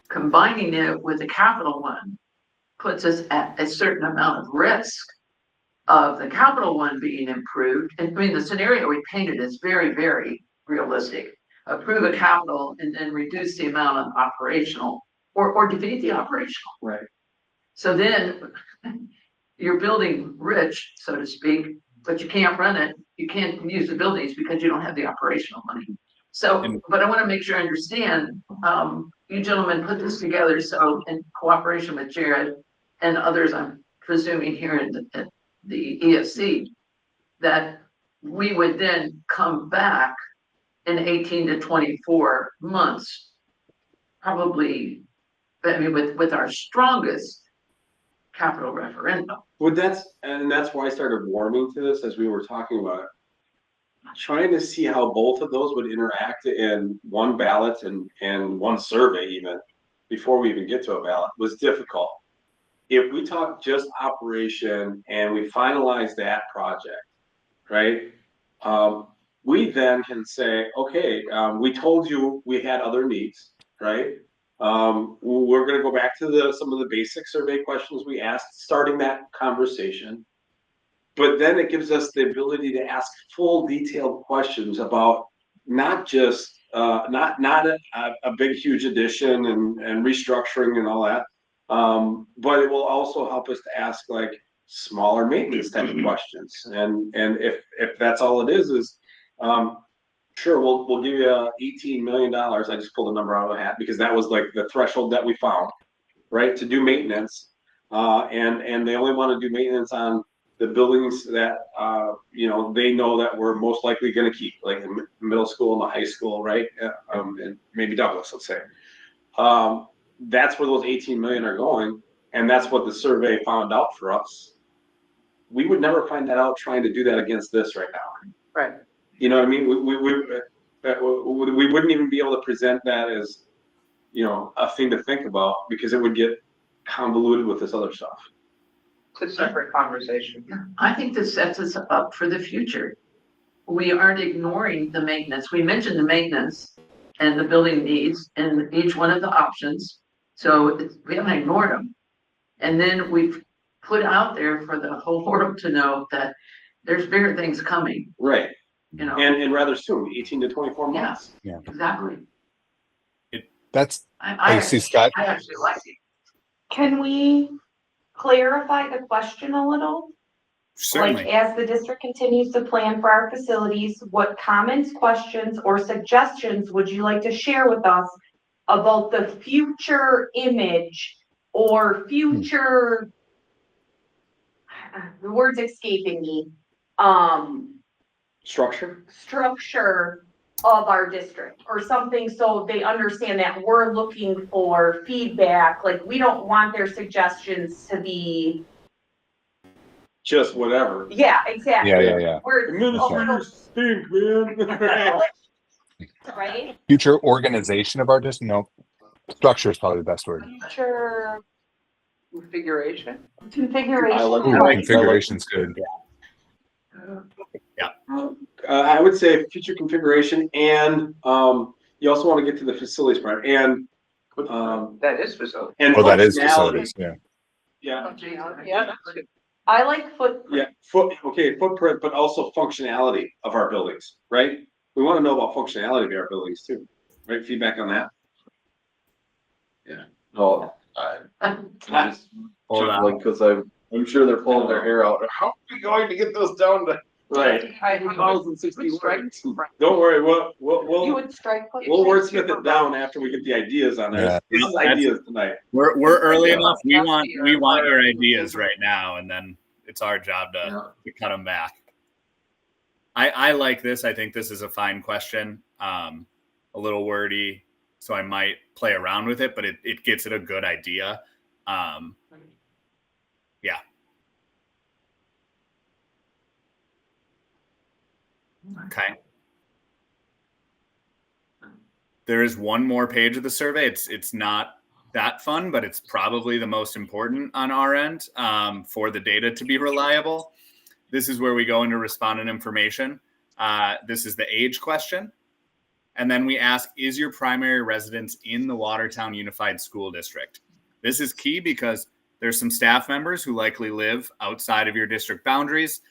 combining it with the capital one puts us at a certain amount of risk of the capital one being improved. And I mean, the scenario we painted is very, very realistic. Approve a capital and then reduce the amount of operational or defeat the operational. Right. So then you're building rich, so to speak, but you can't run it. You can't use the buildings because you don't have the operational money. So, but I want to make sure I understand, you gentlemen put this together, so in cooperation with Jared and others, I'm presuming here in the ESC, that we would then come back in 18 to 24 months, probably, I mean, with our strongest capital referendum. Well, that's why I started warming to this as we were talking about it. Trying to see how both of those would interact in 1 ballot and 1 survey even, before we even get to a ballot, was difficult. If we talk just operation and we finalize that project, right? We then can say, okay, we told you we had other needs, right? We're gonna go back to some of the basic survey questions we asked, starting that conversation. But then it gives us the ability to ask full detailed questions about not just, not a big, huge addition and restructuring and all that. But it will also help us to ask like smaller maintenance type of questions. And if that's all it is, sure, we'll give you $18 million. I just pulled a number out of the hat because that was like the threshold that we found, right, to do maintenance. And they only want to do maintenance on the buildings that, they know that we're most likely gonna keep, like the middle school and the high school, right? And maybe Douglas, let's say. That's where those 18 million are going, and that's what the survey found out for us. We would never find that out trying to do that against this right now. Right. You know what I mean? We wouldn't even be able to present that as, a thing to think about, because it would get convoluted with this other stuff. It's a separate conversation. I think this sets us up for the future. We aren't ignoring the maintenance. We mentioned the maintenance and the building needs and each one of the options. So we haven't ignored them. And then we've put out there for the whole world to know that there's bigger things coming, Right. you know? And rather soon, 18 to 24 months. Exactly. That's, I see, Scott. I actually like it. Can we clarify the question a little? Certainly. Like, as the district continues to plan for our facilities, what comments, questions, or suggestions would you like to share with us about the future image or future, the word's escaping me, Structure? structure of our district or something, so they understand that we're looking for feedback? Like, we don't want their suggestions to be, Just whatever. yeah, exactly. Yeah. We're Administrators stink, man. right? Future organization of our district? No, structure is probably the best word. Future Configuration. configuration. I like Ooh, that. configuration's good. I would say future configuration, and you also want to get to the facilities part, and That is facility. and Oh, that is functionality. facilities, yeah. Yeah, Yeah, that's good. I like footprint. footprint, but also functionality of our buildings, right? We want to know about functionality of our buildings too, right? Feedback on that. No, Hold on. because I'm sure they're pulling their hair out. How are we going to get this down to Right. 1,060 words. Don't worry, You we'll would strike. we'll wordsmith it down after we get the ideas on there. Yeah. This is ideas tonight. We're early Yeah. enough. We want your ideas right now, and then it's our job to cut them back. I like this. I think this is a fine question. A little wordy, so I might play around with it, but it gets at a good idea. Yeah. Okay. There is one more page of the survey. It's not that fun, but it's probably the most important on our end for the data to be reliable. This is where we go into respondent information. This is the age question. And then we ask, is your primary residence in the Watertown Unified School District? This is key because there's some staff members who likely live outside of your district boundaries.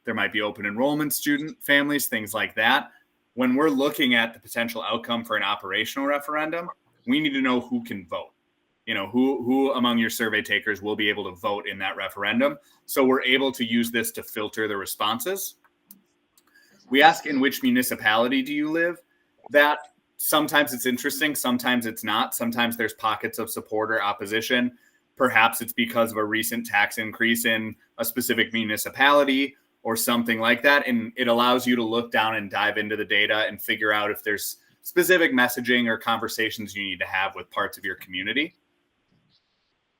There might be open enrollment student families, things like that. When we're looking at the potential outcome for an operational referendum, we need to know who can vote. You know, who among your survey takers will be able to vote in that referendum. So we're able to use this to filter the responses. We ask, in which municipality do you live? That sometimes it's interesting, sometimes it's not. Sometimes there's pockets of support or opposition. Perhaps it's because of a recent tax increase in a specific municipality or something like that. And it allows you to look down and dive into the data and figure out if there's specific messaging or conversations you need to have with parts of your community.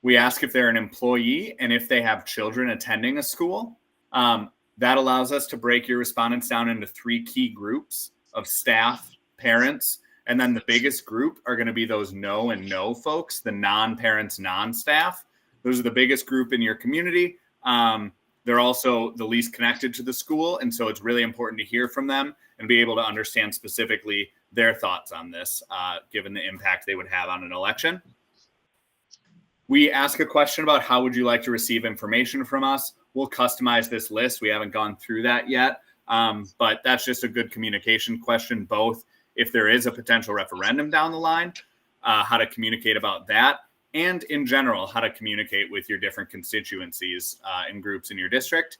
We ask if they're an employee and if they have children attending a school. That allows us to break your respondents down into 3 key groups of staff, parents, and then the biggest group are going to be those no and no folks, the non-parents, non-staff. Those are the biggest group in your community. They're also the least connected to the school. And so it's really important to hear from them and be able to understand specifically their thoughts on this, given the impact they would have on an election. We ask a question about how would you like to receive information from us? We'll customize this list. We haven't gone through that yet, but that's just a good communication question, both if there is a potential referendum down the line, how to communicate about that, and in general, how to communicate with your different constituencies and groups in your district.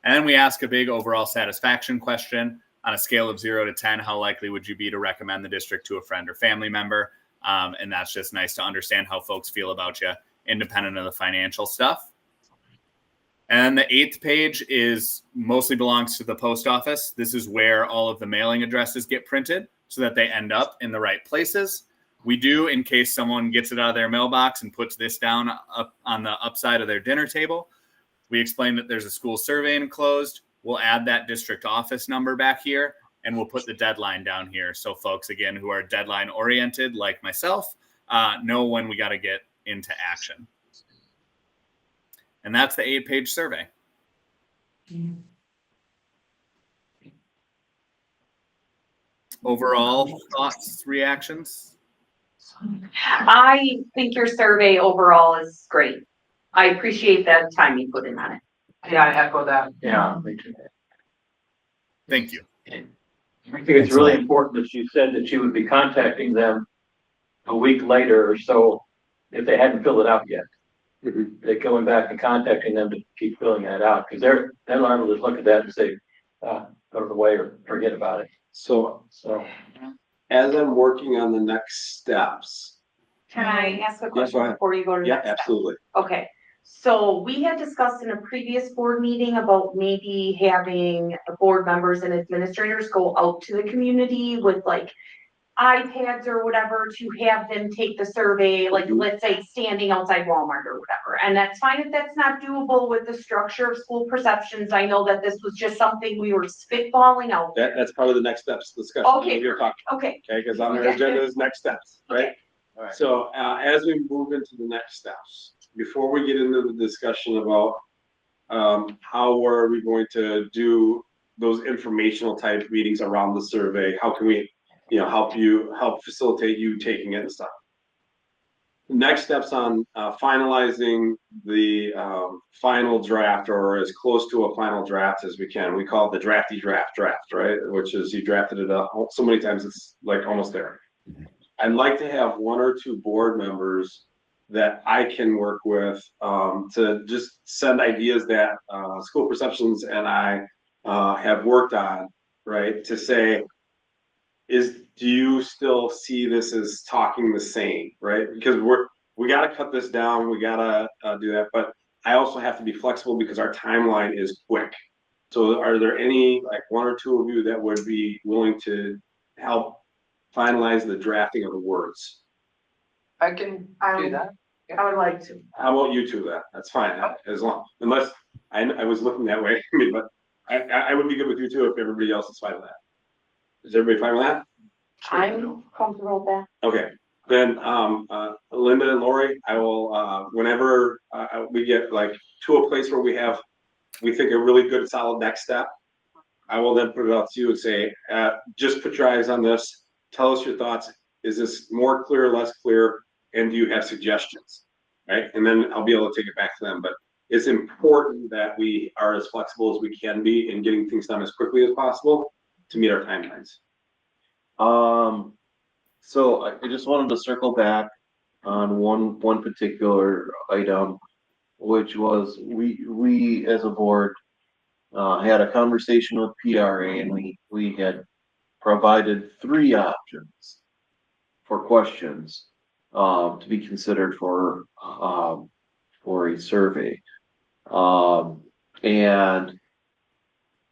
And then we ask a big overall satisfaction question on a scale of 0 to 10, how likely would you be to recommend the district to a friend or family member? And that's just nice to understand how folks feel about you, independent of the financial stuff. And the 8th page is mostly belongs to the post office. This is where all of the mailing addresses get printed so that they end up in the right places. We do, in case someone gets it out of their mailbox and puts this down up on the upside of their dinner table, we explain that there's a school survey enclosed. We'll add that district office number back here, and we'll put the deadline down here. So folks, again, who are deadline oriented like myself, know when we got to get into action. And that's the 8-page survey. Overall thoughts, reactions? I think your survey overall is great. I appreciate the time you put in on it. Yeah, I echo that. Yeah, me too. Thank you. I think it's really important that you said that you would be contacting them a week later or so if they hadn't filled it out yet. They're going back and contacting them to keep filling that out, because they're liable to look at that and say, go away or forget about it. So as I'm working on the next steps. Can I ask a go question ahead. before you go to the Yeah, next step? absolutely. Okay, so we had discussed in a previous board meeting about maybe having board members and administrators go out to the community with like iPads or whatever to have them take the survey, like let's say standing outside Walmart or whatever. And that's fine if that's not doable with the structure of school perceptions. I know that this was just something we were spitballing out. That's probably the next steps discussion. Okay, You're talking, okay, okay, because on our agenda is next steps, right? Alright. So, as we move into the next steps, before we get into the discussion about, how are we going to do those informational type meetings around the survey, how can we, help facilitate you taking it and stuff. Next steps on, finalizing the, final draft, or as close to a final draft as we can. We call it the drafty draft, right? Which is you drafted it up so many times, it's like almost there. I'd like to have 1 or 2 board members that I can work with, to just send ideas that, school perceptions and I, have worked on, right? To say, do you still see this as talking the same, right? Because we gotta cut this down, we gotta, do that, but I also have to be flexible because our timeline is quick. So are there any, like 1 or 2 of you that would be willing to help finalize the drafting of the words? I can do that. I would like to. How about you two then? That's fine, unless, I was looking that way, but I would be good with you too if everybody else is fine with that. Is everybody fine with that? I'm comfortable with that. Okay, then, Linda and Lori, I will, whenever, we get like to a place where we think a really good solid next step, I will then put it out to you and say, just put your eyes on this, tell us your thoughts. Is this more clear, less clear? And do you have suggestions? Right, and then I'll be able to take it back to them, but it's important that we are as flexible as we can be in getting things done as quickly as possible to meet our timelines. So I just wanted to circle back on one particular item, which was we as a board had a conversation with PRA, and we had provided 3 options for questions to be considered for a survey. And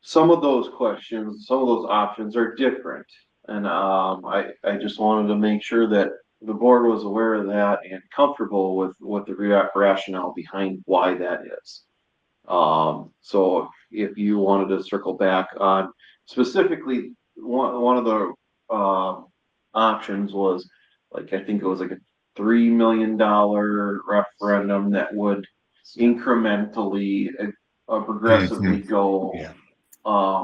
some of those questions, some of those options are different. And I just wanted to make sure that the board was aware of that and comfortable with the rationale behind why that is. So if you wanted to circle back on specifically one of the options was, like, I think it was like a $3 million referendum that would incrementally progressively go.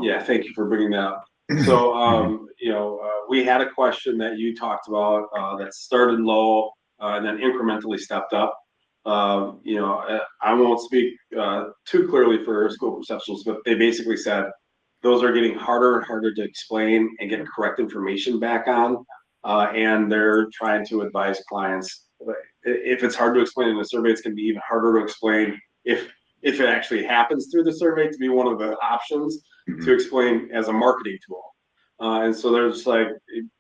Yeah, thank you for bringing that up. So, we had a question that you talked about that started low and then incrementally stepped up. I won't speak too clearly for school perceptions, but they basically said those are getting harder and harder to explain and get correct information back on. And they're trying to advise clients. If it's hard to explain in a survey, it's going to be even harder to explain if it actually happens through the survey to be one of the options to explain as a marketing tool. And so there's like,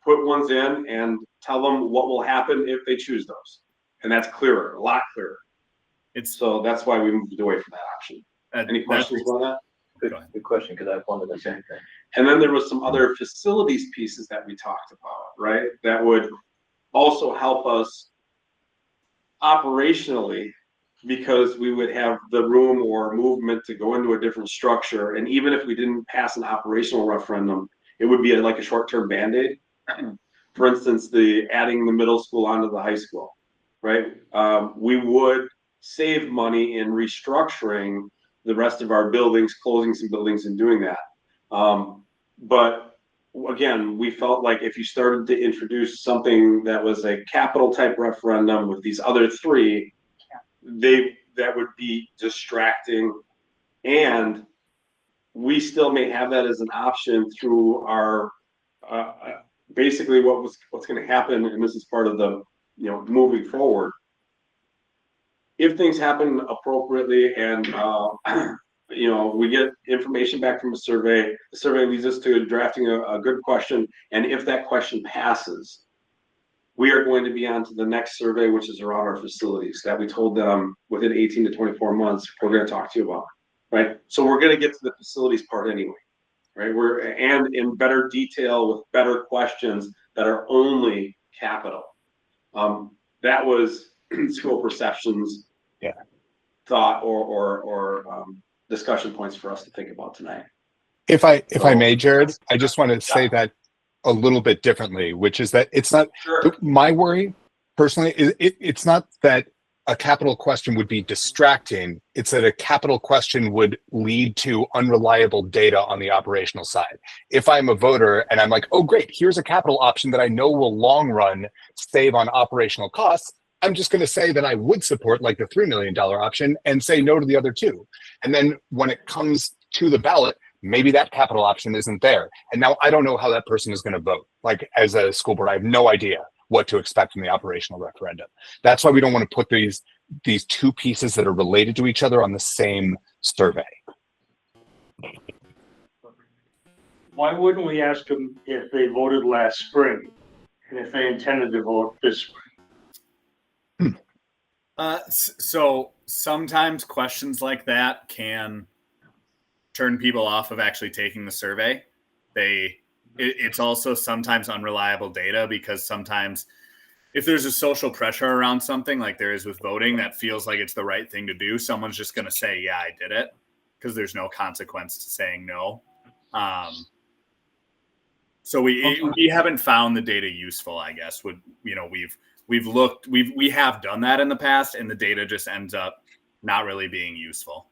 put ones in and tell them what will happen if they choose those. And that's clearer, a lot clearer. So that's why we moved away from that option. Any questions on that? Good question, because I wondered the same thing. And then there was some other facilities pieces that we talked about, right? That would also help us operationally, because we would have the room or movement to go into a different structure. And even if we didn't pass an operational referendum, it would be like a short-term Band-Aid. For instance, the adding the middle school onto the high school, right? We would save money in restructuring the rest of our buildings, closing some buildings and doing that. But again, we felt like if you started to introduce something that was a capital type referendum with these other three, that would be distracting, and we still may have that as an option through our basically what's going to happen, and this is part of the moving forward. If things happen appropriately and we get information back from the survey leads us to drafting a good question, and if that question passes, we are going to be on to the next survey, which is around our facilities that we told them within 18 to 24 months we're going to talk to you about, right? So we're going to get to the facilities part anyway, right? And in better detail with better questions that are only capital. That was school perceptions, thought or discussion points for us to think about tonight. If I may, Jared, I just want to say that a little bit differently, which is that it's not my worry personally. It's not that a capital question would be distracting. It's that a capital question would lead to unreliable data on the operational side. If I'm a voter and I'm like, oh, great, here's a capital option that I know will long run save on operational costs, I'm just going to say that I would support like the $3 million option and say no to the other two. And then when it comes to the ballot, maybe that capital option isn't there. And now I don't know how that person is going to vote. Like as a school board, I have no idea what to expect from the operational referendum. That's why we don't want to put these two pieces that are related to each other on the same survey. Why wouldn't we ask them if they voted last spring and if they intended to vote this spring? So sometimes questions like that can turn people off of actually taking the survey. It's also sometimes unreliable data, because sometimes if there's a social pressure around something like there is with voting that feels like it's the right thing to do, someone's just going to say, yeah, I did it, because there's no consequence to saying no. So we haven't found the data useful, I guess. We have done that in the past, and the data just ends up not really being useful.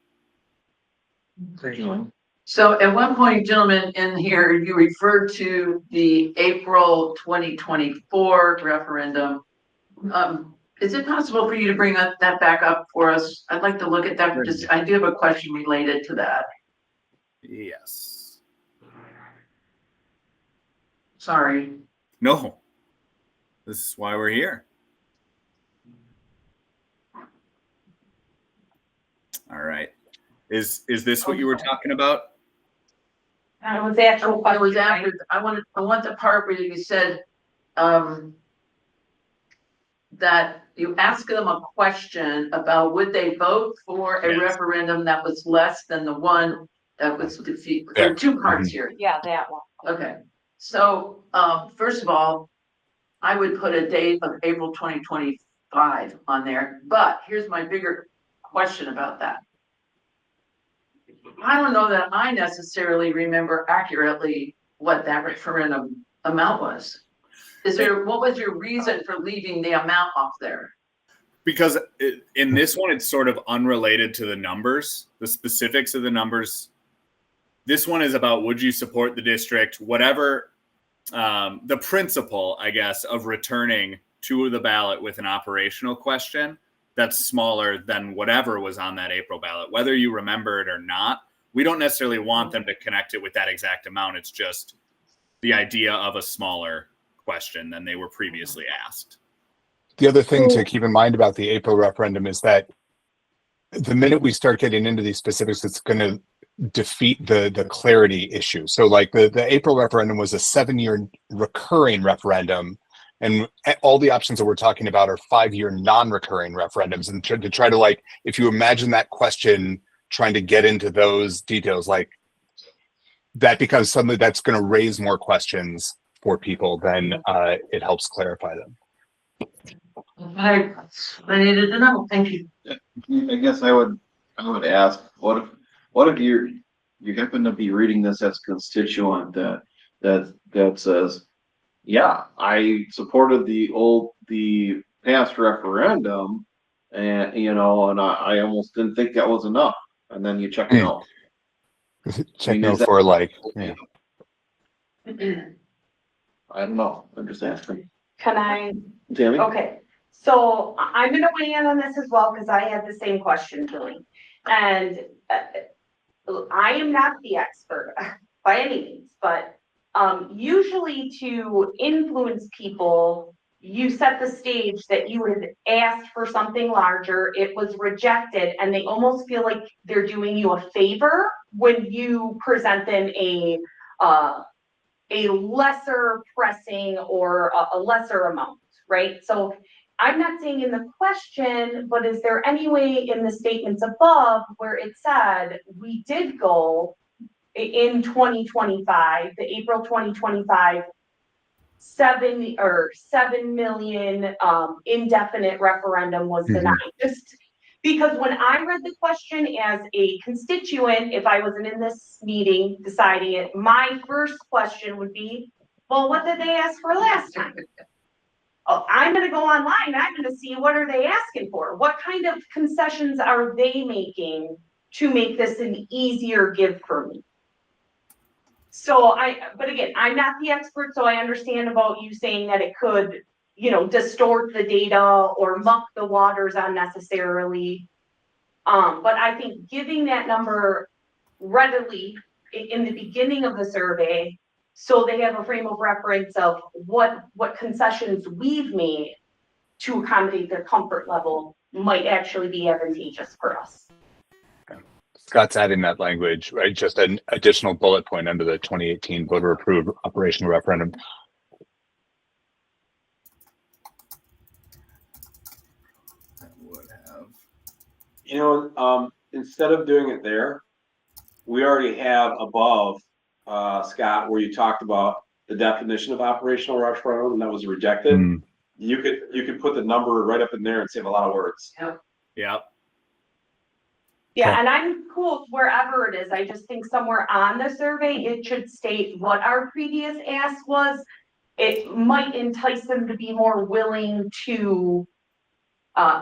So at one point, gentlemen, in here, you referred to the April 2024 referendum. Is it possible for you to bring that back up for us? I'd like to look at that. I do have a question related to that. Yes. Sorry. No. This is why we're here. All right. Is this what you were talking about? It was the actual I was question, after, I want the part where you said, that you ask them a question about would they vote for a referendum that was less than the one that was defeated. There are two parts here. Yeah, that one. Okay, so, first of all, I would put a date of April 2025 on there, but here's my bigger question about that. I don't know that I necessarily remember accurately what that referendum amount was. What was your reason for leaving the amount off there? Because in this one, it's sort of unrelated to the numbers, the specifics of the numbers. This one is about, would you support the district, whatever, the principle, I guess, of returning to the ballot with an operational question that's smaller than whatever was on that April ballot, whether you remember it or not. We don't necessarily want them to connect it with that exact amount. It's just the idea of a smaller question than they were previously asked. The other thing to keep in mind about the April referendum is that the minute we start getting into these specifics, it's going to defeat the clarity issue. So like the April referendum was a 7-year recurring referendum, and all the options that we're talking about are 5-year non-recurring referendums. And to try to, like, if you imagine that question trying to get into those details, like that becomes something that's going to raise more questions for people, then it helps clarify them. I needed to know, thank you. I guess I would ask, what if you happen to be reading this as a constituent that says, yeah, I supported the past referendum, and and I almost didn't think that was enough, and then you check no. Check is no that- for like, yeah. I don't know. I'm just asking. Can I? Tammy? Okay, so I'm gonna weigh in on this as well, because I had the same question, Julie. And I am not the expert by any means, but usually to influence people, you set the stage that you had asked for something larger, it was rejected, and they almost feel like they're doing you a favor when you present them a lesser pressing or a lesser amount, right? So I'm not saying in the question, but is there any way in the statements above where it said we did go in 2025, the April 2025, 7 million indefinite referendum was denied? Just because when I read the question as a constituent, if I wasn't in this meeting deciding it, my first question would be, well, what did they ask for last time? Oh, I'm gonna go online, I'm gonna see what are they asking for? What kind of concessions are they making to make this an easier give for me? So but again, I'm not the expert, so I understand about you saying that it could, distort the data or muck the waters unnecessarily. But I think giving that number readily in the beginning of the survey, so they have a frame of reference of what concessions we've made to accommodate their comfort level might actually be advantageous for us. Scott's adding that language, right? Just an additional bullet point under the 2018 voter approved operational referendum. That would have. Instead of doing it there, we already have above, Scott, where you talked about the definition of operational referendum that was rejected. You could put the number right up in there and save a lot of words. Yeah. Yeah, and I'm cool with wherever it is. I just think somewhere on the survey, it should state what our previous ask was. It might entice them to be more willing to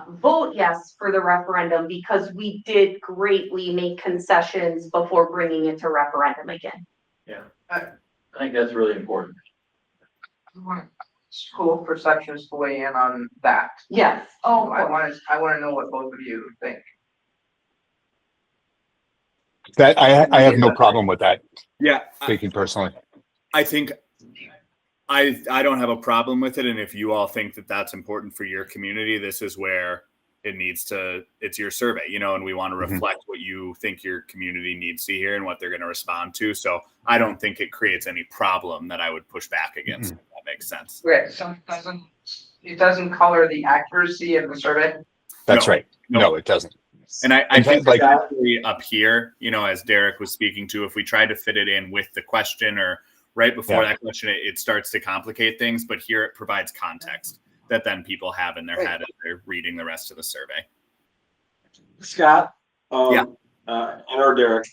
vote yes for the referendum, because we did greatly make concessions before bringing it to referendum again. Yeah, I think that's really important. School for sections to weigh in on that. Yes. Oh, I wanna know what both of you think. That I have no problem with that. Yeah. Speaking personally, I think I don't have a problem with it. And if you all think that that's important for your community, this is where it's your survey, and we want to reflect what you think your community needs to hear and what they're going to respond to. So I don't think it creates any problem that I would push back against. If that makes sense. Right, so it doesn't color the accuracy of the survey? that's No. right. No, it doesn't. And I In think fact, like- actually up here, as Derek was speaking to, if we tried to fit it in with the question or right before that question, it starts to complicate things. But here it provides context that then people have in their head as they're reading the rest of the survey. Scott, and or Derek,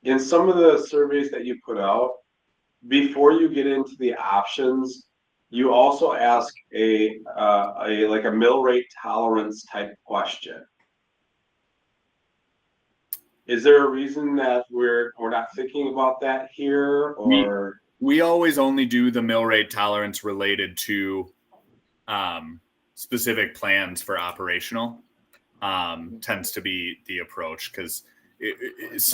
in some of the surveys that you put out, before you get into the options, you also ask a mill rate tolerance type question. Is there a reason that we're not thinking about that here, or? We always only do the mill rate tolerance related to specific plans for operational. Tends to be the approach, because it's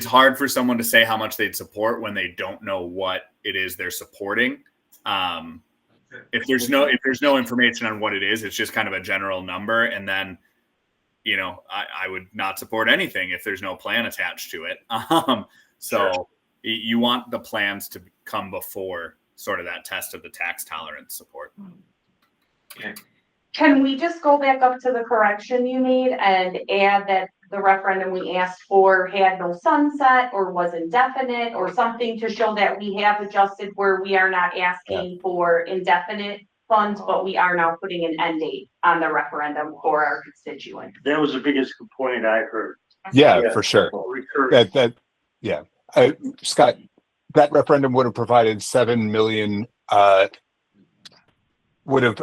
hard for someone to say how much they'd support when they don't know what it is they're supporting. If there's no information on what it is, it's just kind of a general number, and then I would not support anything if there's no plan attached to it. So you want the plans to come before sort of that test of the tax tolerance support. Can we just go back up to the correction you made and add that the referendum we asked for had no sunset or was indefinite or something to show that we have adjusted where we are not asking for indefinite funds, but we are now putting an end date on the referendum for our constituents. That was the biggest complaint I heard. Yeah, for sure. Recurring. Yeah. Scott, that referendum would have provided 7 million, would have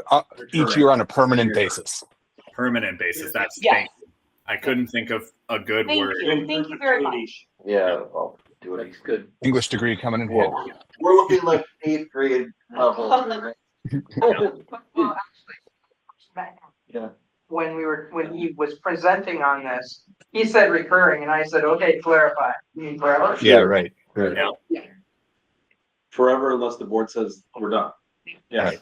each year on a permanent basis. Permanent basis. That's Yes. thank you. I couldn't think of a good Thank word. you. Thank you very much. Yeah, well, do it. That's good. English degree coming in handy. Whoa. We're looking like 8th grade level. Well, actually, Yeah. when he was presenting on this, he said recurring, and I said, okay, clarify. You mean forever? Yeah, right. Forever unless the board says we're done. Yes.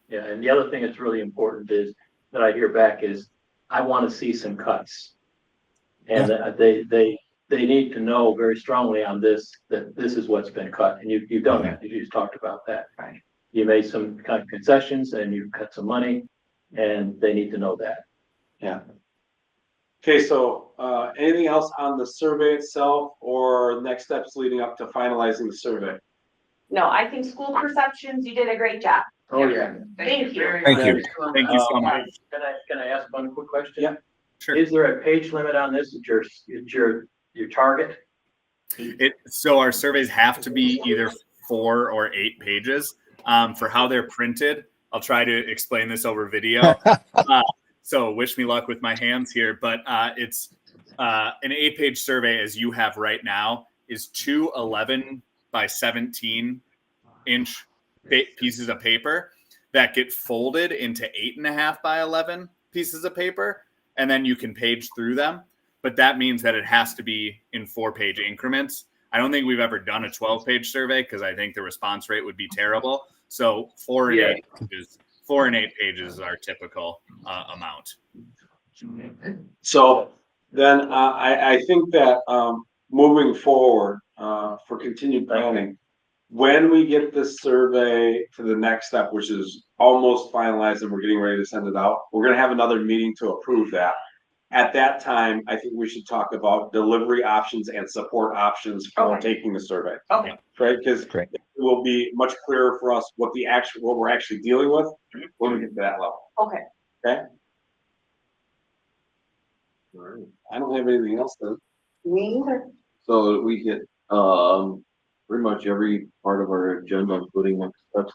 Yeah, and the other thing that's really important is that I hear back is, I want to see some cuts. And that they need to know very strongly on this, that this is what's been cut, and you've done that, you just talked about that. Right. You made some kind of concessions and you cut some money, and they need to know that. Yeah. Okay, so, anything else on the survey itself or next steps leading up to finalizing the survey? No, I think school perceptions, you did a great job. Oh, yeah. Thank you. very Thank much. you. Thank you so much. Can I ask one quick question? Yeah. Sure. Is there a page limit on this? Is your target? So our surveys have to be either 4 or 8 pages. For how they're printed, I'll try to explain this over video. So wish me luck with my hands here, but it's an 8-page survey as you have right now is 2 11 by 17 inch pieces of paper that get folded into 8.5 by 11 pieces of paper, and then you can page through them. But that means that it has to be in 4-page increments. I don't think we've ever done a 12-page survey because I think the response rate would be terrible. So 4 and 8 pages is our typical amount. So then, I think that, moving forward, for continued planning, when we get this survey to the next step, which is almost finalized and we're getting ready to send it out, we're gonna have another meeting to approve that. At that time, I think we should talk about delivery options and support options for Okay. taking the survey. Okay. Right, because it Great. will be much clearer for us what we're actually dealing with when we get to that level. Okay. Okay? All right. I don't have anything else then. Me either. So we hit, pretty much every part of our agenda, including next steps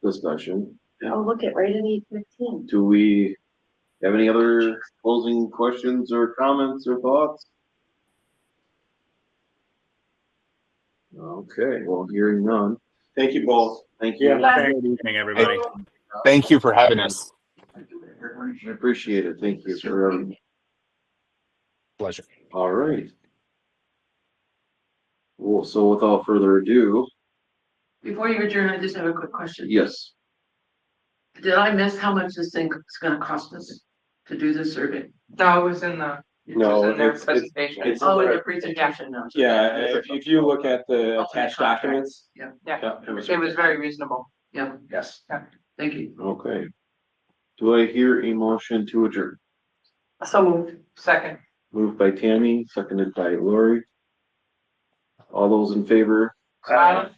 discussion. Oh, look at right at 8:15. Do we have any other closing questions or comments or thoughts? Okay, well, hearing none. Thank you both. Thank you. Good evening, everybody. Thank you for having us. I appreciate it. Thank you for, Pleasure. all right. Well, so without further ado, Before you adjourn, I just have a quick question. yes, Did I miss how much this thing is gonna cost us to do this survey? No, it was in the, it No, was in their it's- presentation. it's- Oh, in the presentation now. Yeah, if you look at the attached documents. Yeah. Yeah. It was. It was very reasonable. Yeah, Yes. thank you. okay. Do I hear a motion to adjourn? So moved. Second. Moved by Tammy, seconded by Lori. All those in favor? Aye.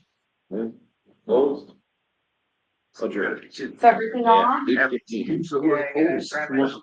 Opposed? Adjourned. Is everything on? 8:15. Yeah, yeah, grab it.